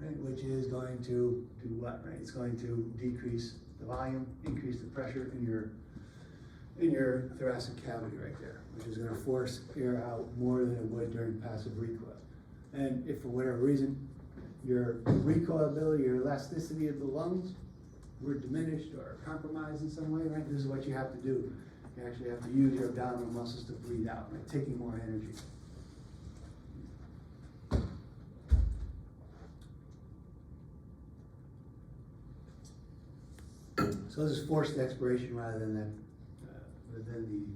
[SPEAKER 1] right? Which is going to do what, right? It's going to decrease the volume, increase the pressure in your thoracic cavity right there, which is going to force air out more than it would during passive recoil. And if for whatever reason your recoilability, your elasticity of the lungs were diminished or compromised in some way, right? This is what you have to do. You actually have to use your abdominal muscles to breathe out, right? Taking more energy. So this is forced expiration rather than the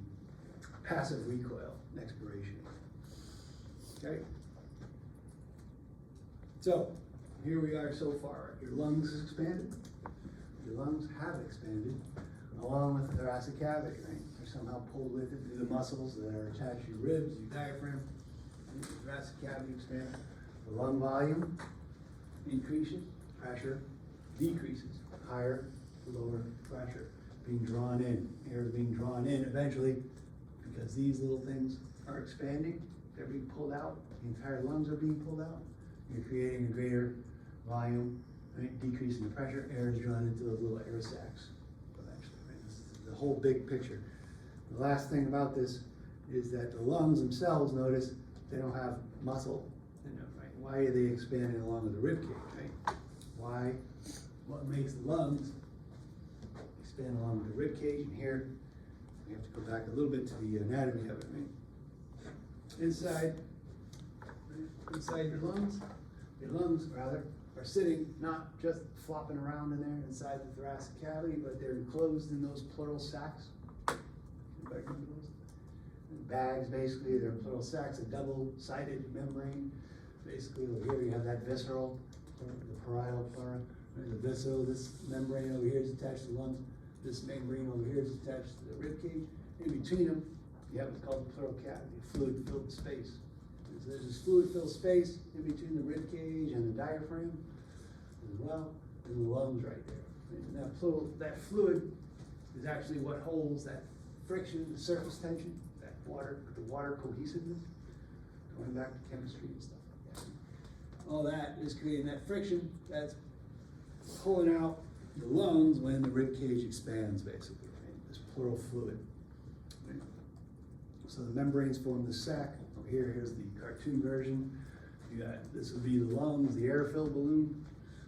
[SPEAKER 1] passive recoil expiration. Okay. So, here we are so far. Your lungs has expanded. Your lungs have expanded along with the thoracic cavity, right? They're somehow pulled with it through the muscles that are attached to your ribs, your diaphragm, and the thoracic cavity expands. The lung volume increases, pressure decreases, higher, lower pressure being drawn in. Air is being drawn in eventually because these little things are expanding, they're being pulled out, the entire lungs are being pulled out. You're creating a greater volume, right? Decreasing the pressure, air is drawn into those little air sacs eventually, right? This is the whole big picture. The last thing about this is that the lungs themselves, notice, they don't have muscle in them, right? Why are they expanding along with the rib cage, right? Why? What makes the lungs expand along with the rib cage? And here, we have to go back a little bit to the anatomy of it, right? Inside your lungs rather, are sitting, not just flopping around in there inside the thoracic cavity, but they're enclosed in those pleural sacs. Everybody remember those? Bags, basically, they're pleural sacs, a double-sided membrane. Basically, over here you have that visceral, the parietal pleura, right? The visceral, this membrane over here is attached to the lungs. This membrane over here is attached to the rib cage. In between them, you have what's called the pleural cavity, fluid-filled space. So there's this fluid-filled space in between the rib cage and the diaphragm as well, and the lungs right there. And that fluid is actually what holds that friction, the surface tension, that the water cohesiveness, going back to chemistry and stuff like that. All that is creating that friction that's pulling out the lungs when the rib cage expands, basically, right? This pleural fluid. Right? So the membranes form the sac. Over here, here's the cartoon version. You got, this would be the lungs, the air-filled balloon.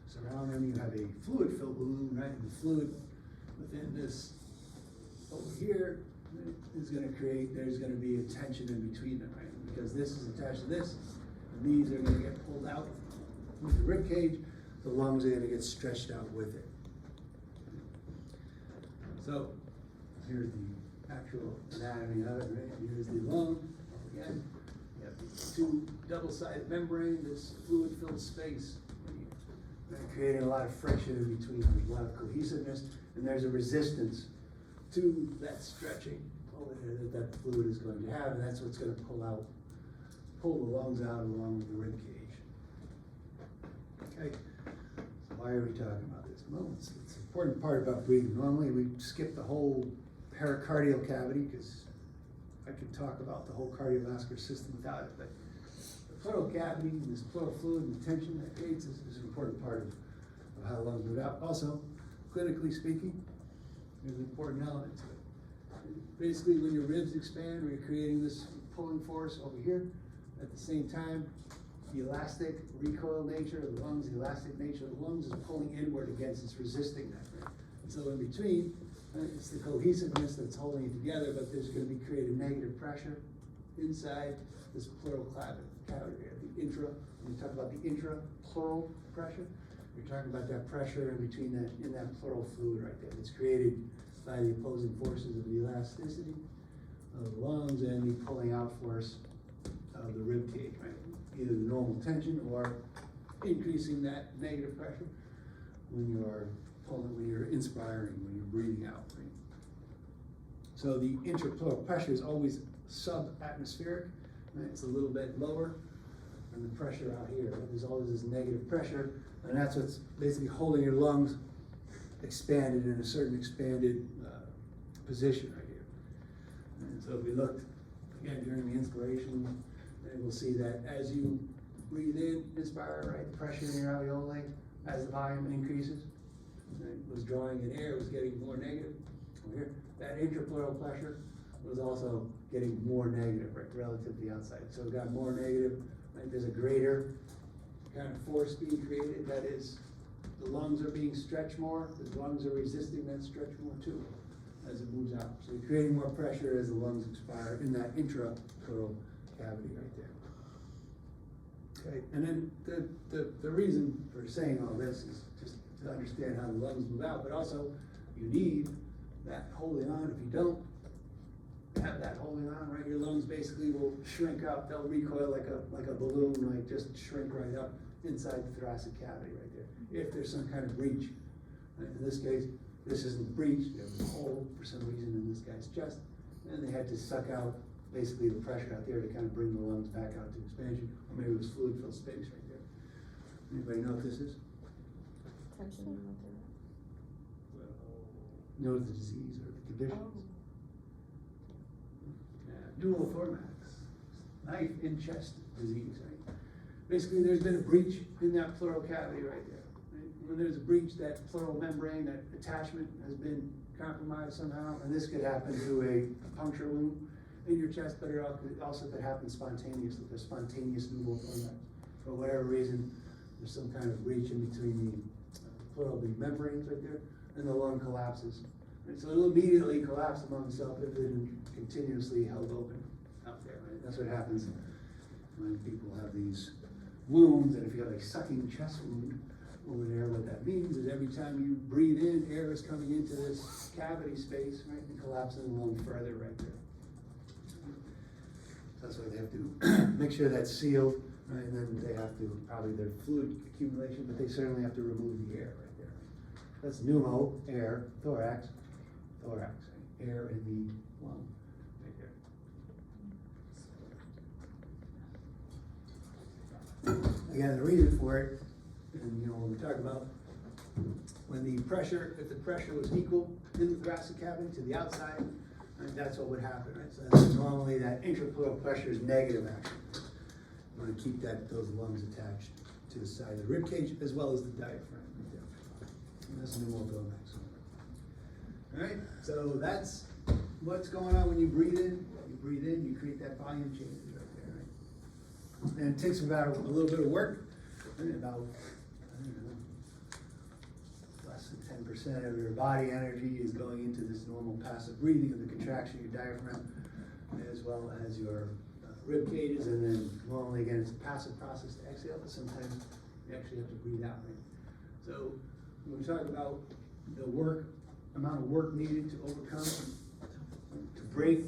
[SPEAKER 1] Surrounding them, you have a fluid-filled balloon, right? And the fluid within this over here is going to create, there's going to be a tension in between them, right? Because this is attached to this, and these are going to get pulled out with the rib cage. The lungs are going to get stretched out with it. So here's the actual anatomy of it, right? Here's the lung. Again, you have these two double-sided membrane, this fluid-filled space. Right? Creating a lot of friction in between. There's a lot of cohesiveness, and there's a resistance to that stretching over there that fluid is going to have, and that's what's going to pull the lungs out along with the rib cage. Okay, so why are we talking about this? Well, it's an important part about breathing. Normally we skip the whole pericardial cavity because I could talk about the whole cardiovascular system without it, but the pleural cavity and this pleural fluid and the tension that creates is an important part of how the lungs move out. Also, clinically speaking, there's an important element to it. Basically, when your ribs expand, we're creating this pulling force over here. At the same time, the elastic recoil nature of the lungs, the elastic nature of the lungs is pulling inward against, it's resisting that. Right? So in between, it's the cohesiveness that's holding it together, but there's going to be created negative pressure inside this pleural cavity here, the intra. When you talk about the intra-pleural pressure, you're talking about that pressure in between in that pleural fluid right there. It's created by the opposing forces of the elasticity of the lungs and the pulling out force of the rib cage, right? Either the normal tension or increasing that negative pressure when you're inspiring, when you're breathing out, right? So the intrapleural pressure is always sub-atmospheric, right? It's a little bit lower than the pressure out here. There's always this negative pressure, and that's what's basically holding your lungs expanded in a certain expanded position right here. And so if we looked, again, during the inspiration, then we'll see that as you breathe in, inspire, right, the pressure in your alveoli, as the volume increases, it was drawing in air, was getting more negative. Over here, that intrapleural pressure was also getting more negative, right, relative to the outside. So it got more negative, right? There's a greater kind of force being created. That is, the lungs are being stretched more, the lungs are resisting that stretch more too as it moves out. So you're creating more pressure as the lungs expire in that intrapleural cavity right there. Okay, and then the reason for saying all this is just to understand how the lungs move out, but also you need that holding on. If you don't have that holding on, right, your lungs basically will shrink up. They'll recoil like a balloon, like just shrink right up inside the thoracic cavity right there, if there's some kind of breach. Right? In this case, this isn't breached, there was a hole for some reason in this guy's chest, and they had to suck out basically the pressure out there to kind of bring the lungs back out to expansion, or maybe it was fluid-filled space right there. Anybody know what this is? Know the disease or the conditions? Pneumothorax, knife in chest disease, right? Basically, there's been a breach in that pleural cavity right there. Right? When there's a breach, that pleural membrane, that attachment has been compromised somehow, and this could happen to a puncture wound in your chest, but it also could happen spontaneously. There's spontaneous pneumothorax. For whatever reason, there's some kind of breach in between the pleural membranes right there, and the lung collapses. Right? So it'll immediately collapse among itself if it isn't continuously held open out there. Right? That's what happens when people have these wounds, and if you have a sucking chest wound over there, what that means is every time you breathe in, air is coming into this cavity space, right, and collapsing the lung further right there. That's why they have to make sure that's sealed, right, and then they have to, probably their fluid accumulation, but they certainly have to remove the air right there. That's pneumo, air, thorax, right, air in the lung right there. Again, the reason for it, and when we talk about when the pressure, if the pressure was equal in the thoracic cavity to the outside, right, that's what would happen, right? So that's normally that intrapleural pressure is negative actually. You want to keep those lungs attached to the side of the rib cage as well as the diaphragm right there. And that's pneumothorax. All right, so that's what's going on when you breathe in. You breathe in, you create that volume changes right there, right? And it takes about a little bit of work, about, I don't know, less than 10% of your body energy is going into this normal passive breathing of the contraction of your diaphragm, as well as your rib cages, and then normally again it's a passive process to exhale, but sometimes you actually have to breathe out, right? So when we talk about the amount of work needed to overcome, to break,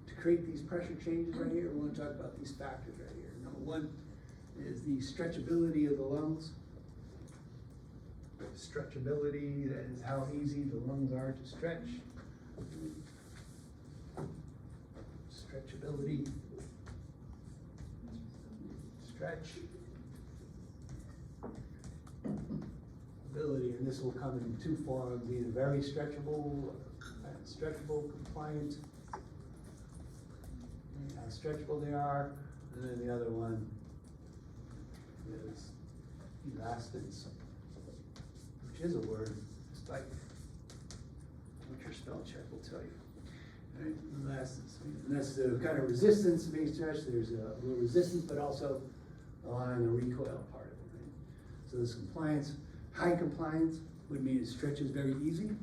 [SPEAKER 1] to create these pressure changes right here, we want to talk about these factors right here. Number one is the stretchability of the lungs. Stretchability, that is how easy the lungs are to stretch. Stretchability. Stretch. Ability, and this will come in two forms, either very stretchable, compliant, how stretchable they are, and then the other one is elastance, which is a word, it's like what your spell check will tell you. Right? Elastance, and that's the kind of resistance to being stretched. There's a little resistance, but also allowing the recoil part of it. Right? So this compliance, high compliance would mean it stretches very easy.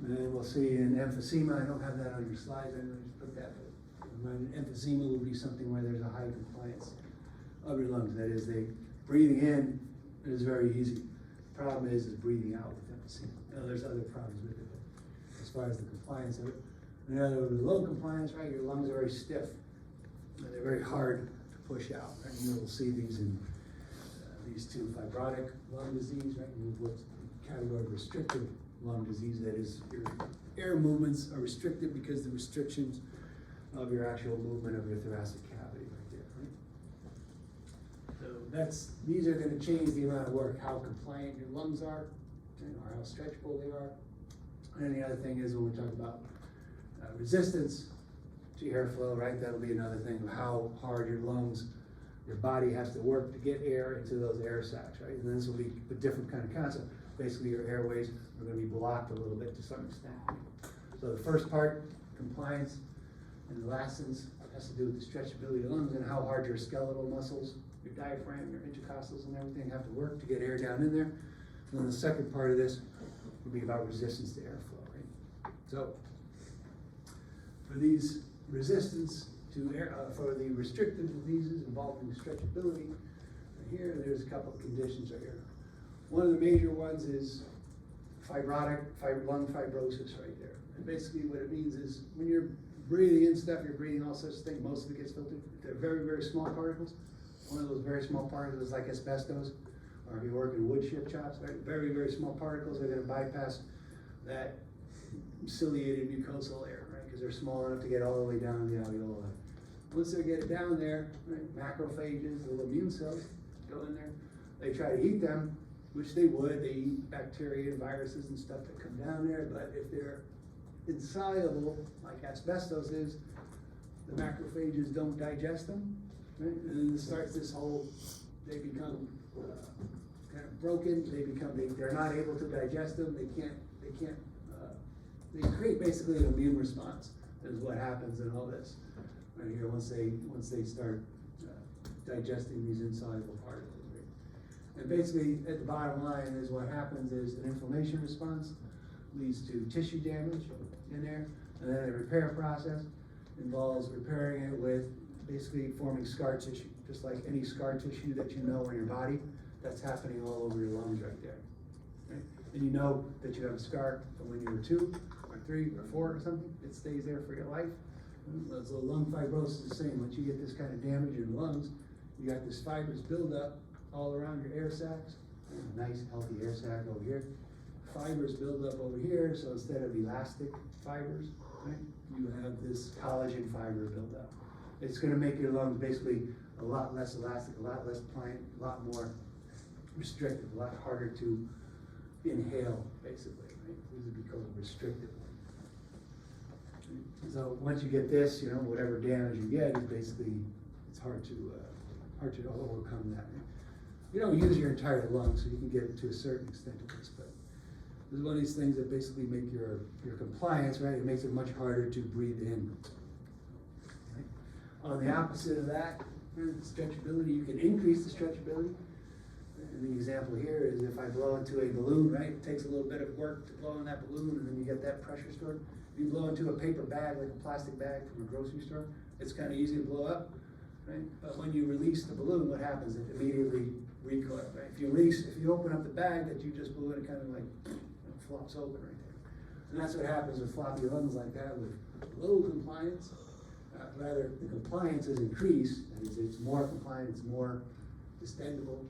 [SPEAKER 1] And we'll see in emphysema, I don't have that on your slides, I know you just put that, but emphysema would be something where there's a high compliance of your lungs. That is, breathing in is very easy. The problem is breathing out with emphysema. Now, there's other problems with it, but as far as the compliance of it. In other words, low compliance, right, your lungs are very stiff. And they're very hard to push out. Right? And you'll see these in these two, fibrotic lung disease, right, and what's the category of restrictive lung disease, that is your air movements are restricted because the restrictions of your actual movement of your thoracic cavity right there, right? So these are going to change the amount of work, how compliant your lungs are, or how stretchable they are. And the other thing is when we talk about resistance to airflow, right, that'll be another thing of how hard your lungs, your body has to work to get air into those air sacs, right? And this will be a different kind of concept. Basically, your airways are going to be blocked a little bit to some extent. So the first part, compliance, and elastance, has to do with the stretchability of the lungs and how hard your skeletal muscles, your diaphragm, your intercostals, and everything have to work to get air down in there. And then the second part of this will be about resistance to airflow, right? So for these resistance to air, for the restrictive diseases involving stretchability, right here, there's a couple of conditions right here. One of the major ones is fibrotic lung fibrosis right there. And basically what it means is when you're breathing in stuff, you're breathing all sorts of things, most of it gets filtered. They're very, very small particles. one of those very small particles like asbestos, or if you work in wood chip shops, right, very, very small particles are gonna bypass that ciliated mucosal layer, right, because they're small enough to get all the way down to the alveoli. Once they get it down there, right, macrophages, the little immune cells go in there, they try to eat them, which they would, they eat bacteria and viruses and stuff that come down there, but if they're insoluble, like asbestos is, the macrophages don't digest them, right? And then it starts this whole, they become kind of broken, they're not able to digest them, they create basically an immune response, is what happens in all this, right here, once they start digesting these insoluble particles. And basically, at the bottom line is what happens is an inflammation response leads to tissue damage in there, and then a repair process involves repairing it with basically forming scar tissue, just like any scar tissue that you know in your body, that's happening all over your lungs right there. Right? And you know that you have a scar from when you were 2 or 3 or 4 or something, it stays there for your life. So lung fibrosis is the same. Once you get this kind of damage in the lungs, you got this fibrous buildup all around your air sacs. Nice healthy air sac over here. Fibers build up over here, so instead of elastic fibers, right, you have this collagen fiber buildup. It's gonna make your lungs basically a lot less elastic, a lot less pliant, a lot more restrictive, a lot harder to inhale, basically, right? These would be called restrictive. So once you get this, you know, whatever damage you get is basically, it's hard to overcome that. You don't use your entire lung, so you can get to a certain extent of this, but this is one of these things that basically make your compliance, right? It makes it much harder to breathe in. Right? On the opposite of that, stretchability, you can increase the stretchability. And the example here is if I blow into a balloon, right? It takes a little bit of work to blow in that balloon, and then you get that pressure stored. If you blow into a paper bag, like a plastic bag from a grocery store, it's kind of easy to blow up, right? But when you release the balloon, what happens? It immediately recoils, right? If you open up the bag that you just blew in, it kind of like flops open right there. And that's what happens with floppy lungs like that with low compliance. Rather, the compliance is increased, and it's more compliant, it's more distendable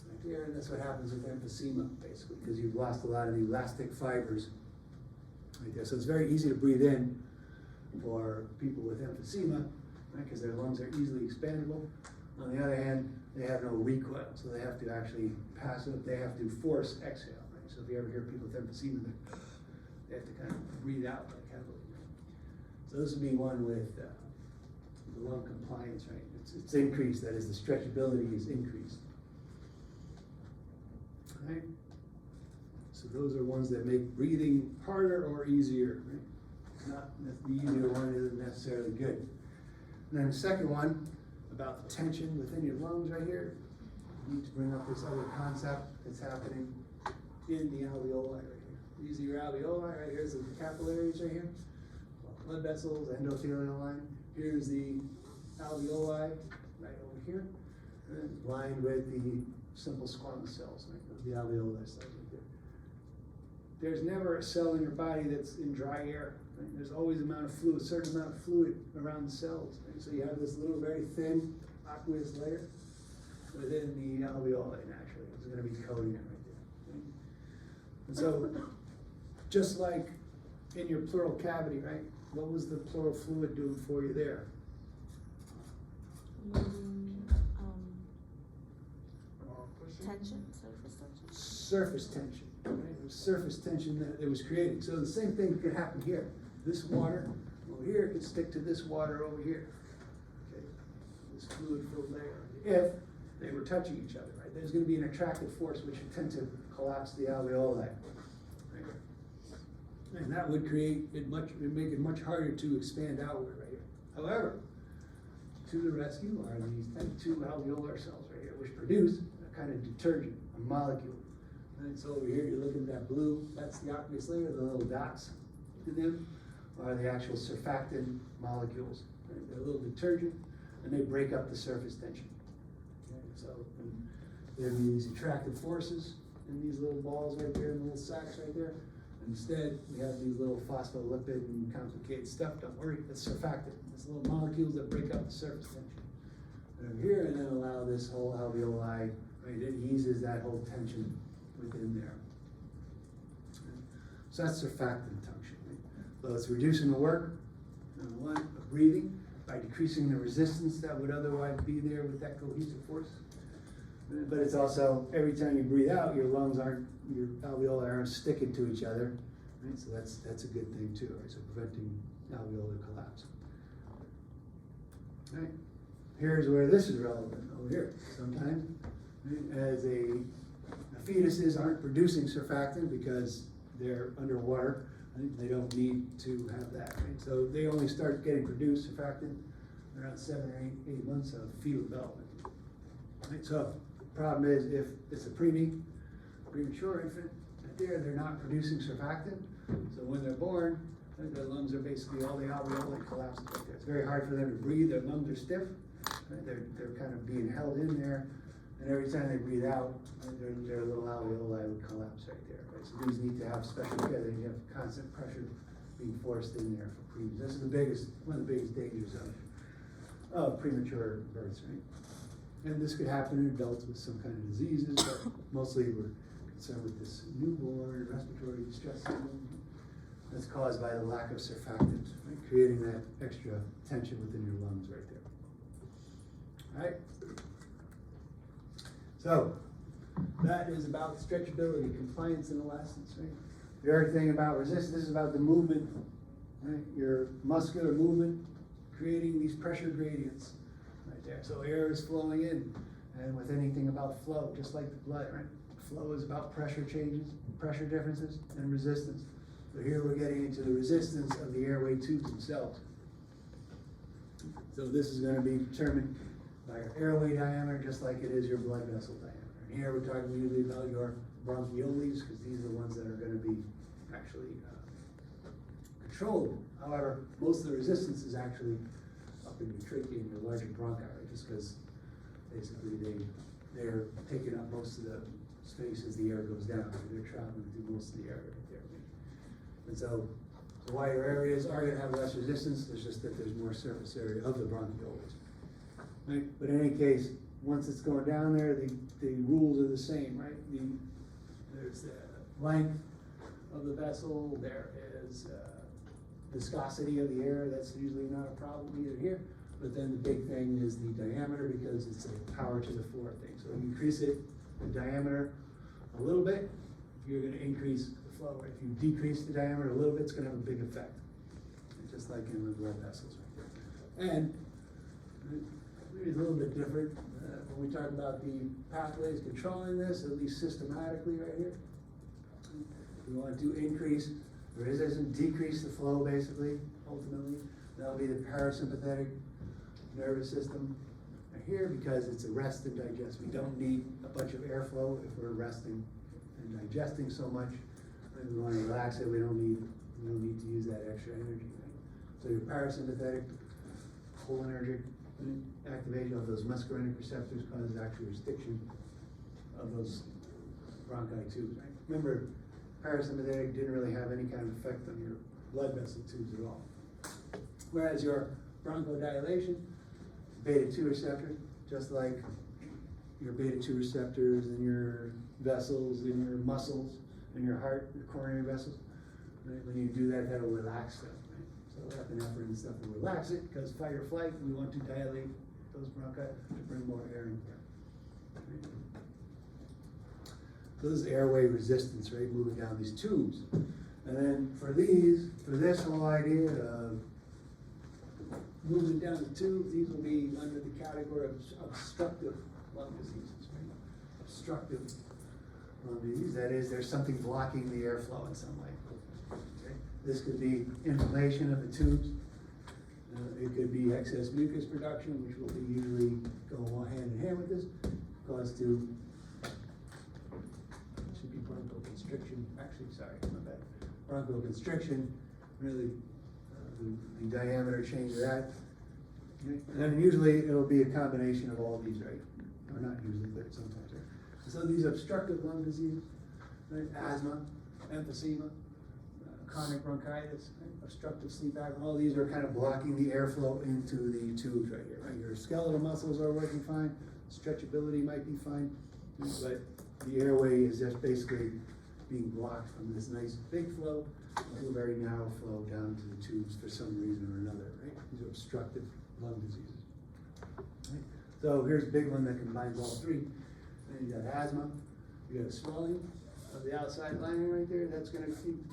[SPEAKER 1] right there, and that's what happens with emphysema, basically, because you've lost a lot of the elastic fibers right there. So it's very easy to breathe in for people with emphysema, right, because their lungs are easily expandable. On the other hand, they have no recoil, so they have to actually pass it, they have to force exhale, right? So if you ever hear people with emphysema, they have to kind of breathe out like heavily. So this would be one with the lung compliance, right? It's increased, that is, the stretchability is increased. All right? So those are ones that make breathing harder or easier, right? Not the easier one isn't necessarily good. And then the second one, about the tension within your lungs right here, I need to bring up this other concept that's happening in the alveoli right here. These are your alveoli right here, the capillaries right here, blood vessels, endothelial line. Here's the alveoli right over here, and lined with the simple squamous cells, right? The alveolar cells right there. There's never a cell in your body that's in dry air. Right? There's always a certain amount of fluid around the cells. Right? So you have this little very thin aqueous layer within the alveoli naturally. It's going to be coating it right there. Right? And so, just like in your pleural cavity, right? What was the pleural fluid doing for you there?
[SPEAKER 2] Tension, surface tension?
[SPEAKER 1] Surface tension, right? It was surface tension that it was creating. So the same thing could happen here. This water over here could stick to this water over here. Okay, this fluid-filled layer. If they were touching each other, right? There's going to be an attractive force which would tend to collapse the alveoli. Right? And that would make it much harder to expand outward right here. However, to the rescue are these type 2 alveolar cells right here, which produce a kind of detergent, a molecule. And so over here, you're looking at that blue, that's the aqueous layer, the little dots to them are the actual surfactant molecules. Right? They're a little detergent, and they break up the surface tension. Okay? So there are these attractive forces in these little balls right there, and little sacs right there. Instead, we have these little phospholipid and complicated stuff. Don't worry, it's surfactant. It's little molecules that break up the surface tension. over here, and then allow this whole alveoli, right, it eases that whole tension within there. So that's surfactant function. Right? So it's reducing the work, number one, of breathing, by decreasing the resistance that would otherwise be there with that cohesive force. But it's also, every time you breathe out, your alveoli aren't sticking to each other. Right? So that's a good thing too, right? So preventing alveolar collapse. Right? Here's where this is relevant over here. Sometimes, right, as the fetuses aren't producing surfactant because they're underwater, right? They don't need to have that. Right? So they only start getting produced surfactant around 7 or 8 months of fetal development. Right? So the problem is if it's a premature infant, right there, they're not producing surfactant. So when they're born, right, their lungs are basically all the alveoli collapsed right there. It's very hard for them to breathe. Their lungs are stiff. Right? They're kind of being held in there, and every time they breathe out, right, their little alveoli would collapse right there. Right? So these need to have special care. They need to have constant pressure being forced in there for preemies. This is one of the biggest dangers of premature births, right? And this could happen in adults with some kind of diseases, but mostly we're concerned with this newborn respiratory distress syndrome that's caused by the lack of surfactant, right? Creating that extra tension within your lungs right there. All right? So, that is about stretchability, compliance, and elastance, right? The other thing about resistance is about the movement, right? Your muscular movement, creating these pressure gradients right there. So air is flowing in, and with anything about flow, just like the blood, right? Flow is about pressure changes, pressure differences, and resistance. So here we're getting into the resistance of the airway tubes themselves. So this is going to be determined by your airway diameter, just like it is your blood vessel diameter. And here we're talking usually about your bronchioles, because these are the ones that are going to be actually controllable. However, most of the resistance is actually up in your trachea and your larger bronchi, right? Just because basically they're taking up most of the space as the air goes down. So they're traveling through most of the air right there. And so the wider areas are going to have less resistance. It's just that there's more surface area of the bronchioles. Right? But in any case, once it's going down there, the rules are the same, right? There's the length of the vessel. There is viscosity of the air. That's usually not a problem either here. But then the big thing is the diameter, because it's a power to the 4 thing. So you increase it, the diameter, a little bit, you're going to increase the flow. If you decrease the diameter a little bit, it's going to have a big effect. Just like in the blood vessels right there. And it's a little bit different when we talk about the pathways controlling this, at least systematically right here. We want to increase the resistance, decrease the flow basically, ultimately. That'll be the parasympathetic nervous system right here, because it's a rest and digest. We don't need a bunch of airflow if we're resting and digesting so much. If we want to relax it, we don't need to use that extra energy. Right? So your parasympathetic, cholinergic activation of those muscarinic receptors causes actual restriction of those bronchi tubes. Right? Remember, parasympathetic didn't really have any kind of effect on your blood vessel tubes at all. Whereas your bronchodilation, beta-2 receptors, just like your beta-2 receptors in your vessels, in your muscles, in your heart, your coronary vessels. Right? When you do that, that'll relax them. Right? So epinephrine and stuff will relax it, because fight or flight, we want to dilate those bronchi to bring more air in there. Right? So this is airway resistance, right, moving down these tubes. And then for this whole idea of moving down the tubes, these will be under the category of obstructive lung diseases, right? Obstructive lung disease, that is, there's something blocking the airflow in some way. Okay? This could be inflammation of the tubes. It could be excess mucus production, which will be usually go hand in hand with this, cause to should be bronchoconstriction. Actually, sorry, my bad. Bronchoconstriction, really the diameter change of that. Okay? And then usually it'll be a combination of all these, right? Or not usually, but sometimes, right? So these obstructive lung diseases, right? Asthma, emphysema, chronic bronchitis, right? Obstructive sleep apnea, all these are kind of blocking the airflow into the tubes right here, right? Your skeletal muscles are working fine, stretchability might be fine, but the airway is just basically being blocked from this nice big flow to a very narrow flow down to the tubes for some reason or another, right? These are obstructive lung diseases. Right? So here's a big one that combines all three. Then you got asthma, you got swelling of the outside lining right there, that's gonna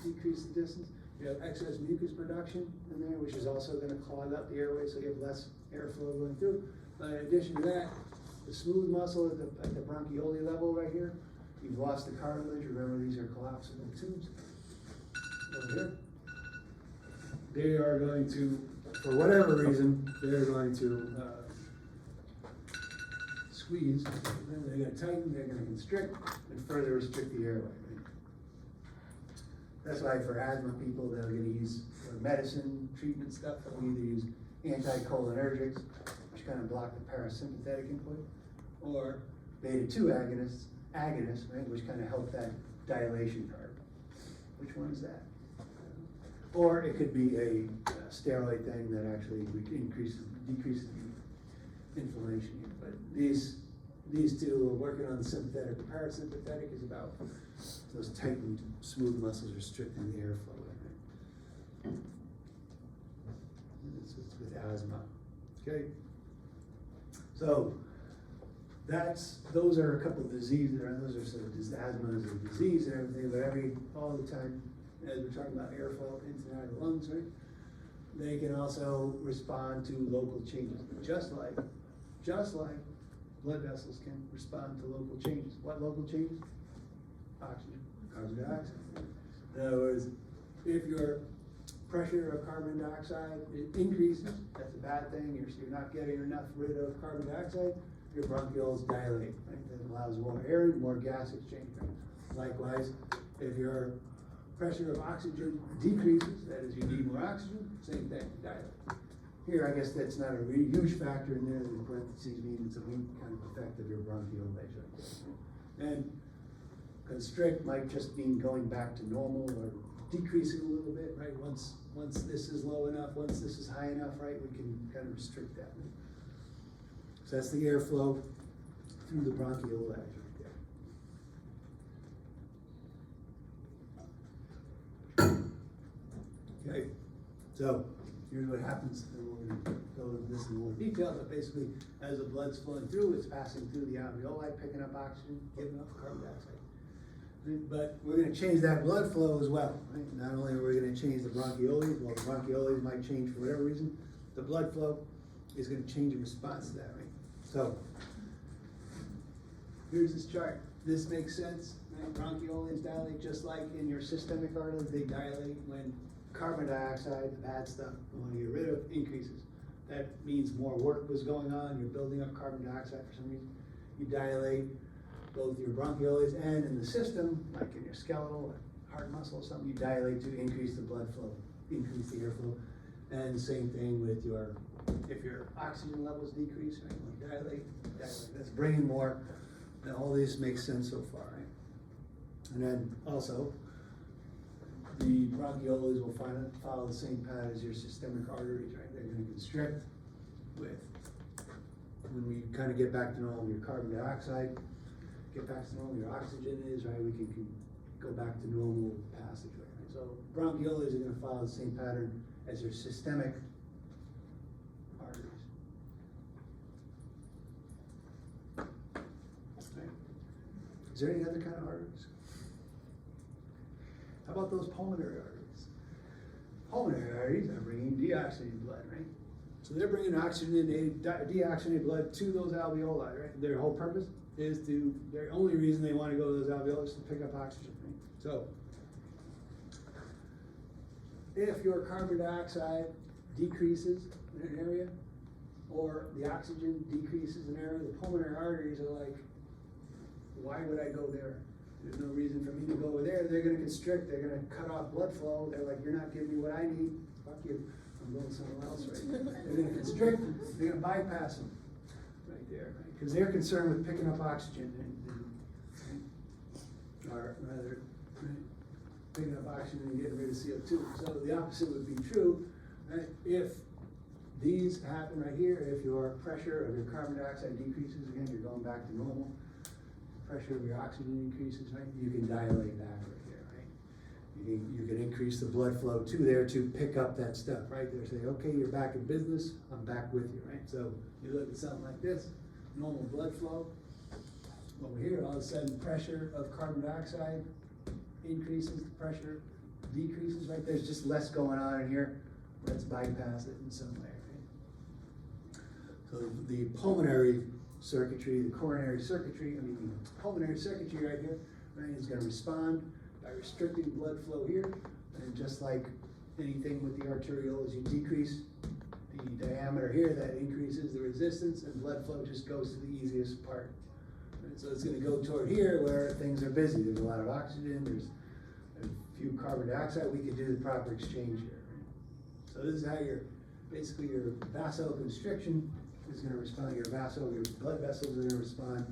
[SPEAKER 1] decrease the distance. You have excess mucus production in there, which is also gonna clog up the airway, so you have less airflow going through. But in addition to that, the smooth muscle at the bronchiole level right here, you've lost the cartilage. Remember, these are collapsible tubes. Over here. They are going to, for whatever reason, they're going to squeeze, then they're going to tighten, they're going to constrict, and further restrict the airway. Right? That's why for asthma people, they're going to use medicine, treatment stuff. They'll either use anticholinergics, which kind of block the parasympathetic input, or beta-2 agonists, right, which kind of help that dilation part. Which one is that? Or it could be a steroid thing that actually decreases the inflammation here. But these two are working on the sympathetic. The parasympathetic is about those tightened, smooth muscles restricting the airflow. Right? It's with asthma. Okay. So those are a couple of diseases, and those are sort of asthma is a disease and everything, but all the time, as we're talking about airflow into and out of the lungs, right? They can also respond to local changes, just like blood vessels can respond to local changes. What local changes? Oxygen, carbon dioxide. In other words, if your pressure of carbon dioxide increases, that's a bad thing. You're not getting enough rid of carbon dioxide. Your bronchioles dilate, right? That allows more air and more gas exchange. Right? Likewise, if your pressure of oxygen decreases, that is, you need more oxygen, same thing, dilate. Here, I guess that's not a really huge factor in there. The parentheses mean it's a weak kind of effect of your bronchioles. Right? And constrict might just mean going back to normal or decreasing a little bit, right? Once this is low enough, once this is high enough, right, we can kind of restrict that. Right? So that's the airflow through the bronchiole right there. Okay, so here's what happens, and we're going to go into this in more detail, but basically, as the blood's flowing through, it's passing through the alveoli, picking up oxygen, giving off carbon dioxide. But we're going to change that blood flow as well, right? Not only are we going to change the bronchioles, well, the bronchioles might change for whatever reason, the blood flow is going to change in response to that, right? So, here's this chart. This makes sense, right? Bronchioles dilate just like in your systemic arteries, they dilate when carbon dioxide, the bad stuff we want to get rid of, increases. That means more work was going on, you're building up carbon dioxide for some reason. You dilate both your bronchioles and in the system, like in your skeletal or heart muscle or something, you dilate to increase the blood flow, increase the airflow. And same thing with if your oxygen levels decrease, right, when you dilate. That's bringing more. And all this makes sense so far, right? And then also, the bronchioles will follow the same pattern as your systemic arteries, right? They're going to constrict with, when we kind of get back to normal, your carbon dioxide, get back to normal, your oxygen is, right? We can go back to normal passage, right? So bronchioles are going to follow the same pattern as your systemic arteries. Right? Is there any other kind of arteries? How about those pulmonary arteries? Pulmonary arteries are bringing deoxygenated blood, right? So they're bringing oxygenated, deoxygenated blood to those alveoli, right? Their whole purpose is their only reason they want to go to those alveoli is to pick up oxygen, right? So, if your carbon dioxide decreases in an area, or the oxygen decreases in an area, the pulmonary arteries are like, why would I go there? There's no reason for me to go over there. They're going to constrict. They're going to cut off blood flow. They're like, you're not giving me what I need. Fuck you. I'm going somewhere else, right? They're going to constrict. They're going to bypass them right there, right? Because they're concerned with picking up oxygen, or rather, right? picking up oxygen and getting rid of CO2. So the opposite would be true, right? If these happen right here, if your pressure of your carbon dioxide decreases, again, you're going back to normal. Pressure of your oxygen increases, right? You can dilate back right here, right? You can increase the blood flow to there to pick up that stuff, right? They're saying, okay, you're back in business, I'm back with you, right? So you look at something like this, normal blood flow. Over here, all of a sudden, pressure of carbon dioxide increases, pressure decreases, right? There's just less going on in here. Let's bypass it in some way, right? So the pulmonary circuitry, the coronary circuitry, the pulmonary circuitry right here, right, is going to respond by restricting blood flow here. And just like anything with the arteriole, as you decrease the diameter here, that increases the resistance, and blood flow just goes to the easiest part. Right? So it's going to go toward here where things are busy. There's a lot of oxygen, there's a few carbon dioxide. We can do the proper exchange here. Right? So this is how basically your vasoconstriction is going to respond, your blood vessels are going to respond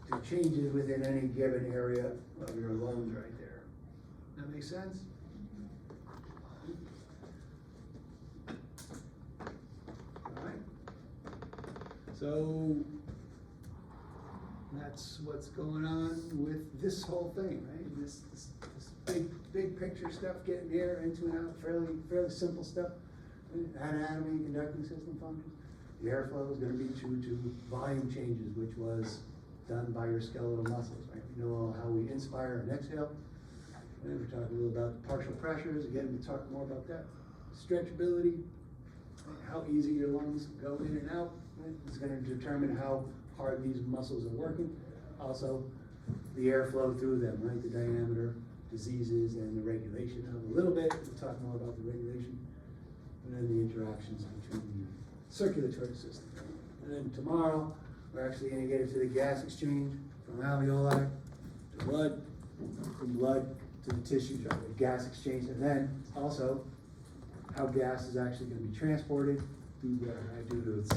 [SPEAKER 1] to changes within any given area of your lungs right there. That makes sense? All right. So that's what's going on with this whole thing, right? This big picture stuff, getting air into and out, fairly simple stuff. Anatomy, conducting system functions. The airflow is going to be due to volume changes, which was done by your skeletal muscles, right? We know how we inspire and exhale. And we're talking a little about partial pressures. Again, we talk more about that. Stretchability, how easy your lungs go in and out, right? It's going to determine how hard these muscles are working. Also, the airflow through them, right? The diameter, diseases, and the regulation of a little bit. We'll talk more about the regulation. And then the interactions between the circulatory system. And then tomorrow, we're actually going to get into the gas exchange from alveoli to blood, from blood to the tissues, right? The gas exchange, and then also how gas is actually going to be transported through blood, right? Due to its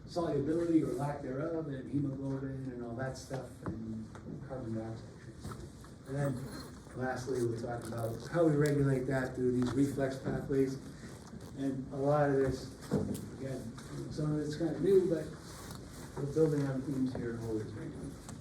[SPEAKER 1] solubility or lack thereof, and hemoglobin and all that stuff, and carbon dioxide transport. And then lastly, we'll talk about how we regulate that through these reflex pathways. And a lot of this, again, some of it's kind of new, but we're building on themes here always, right?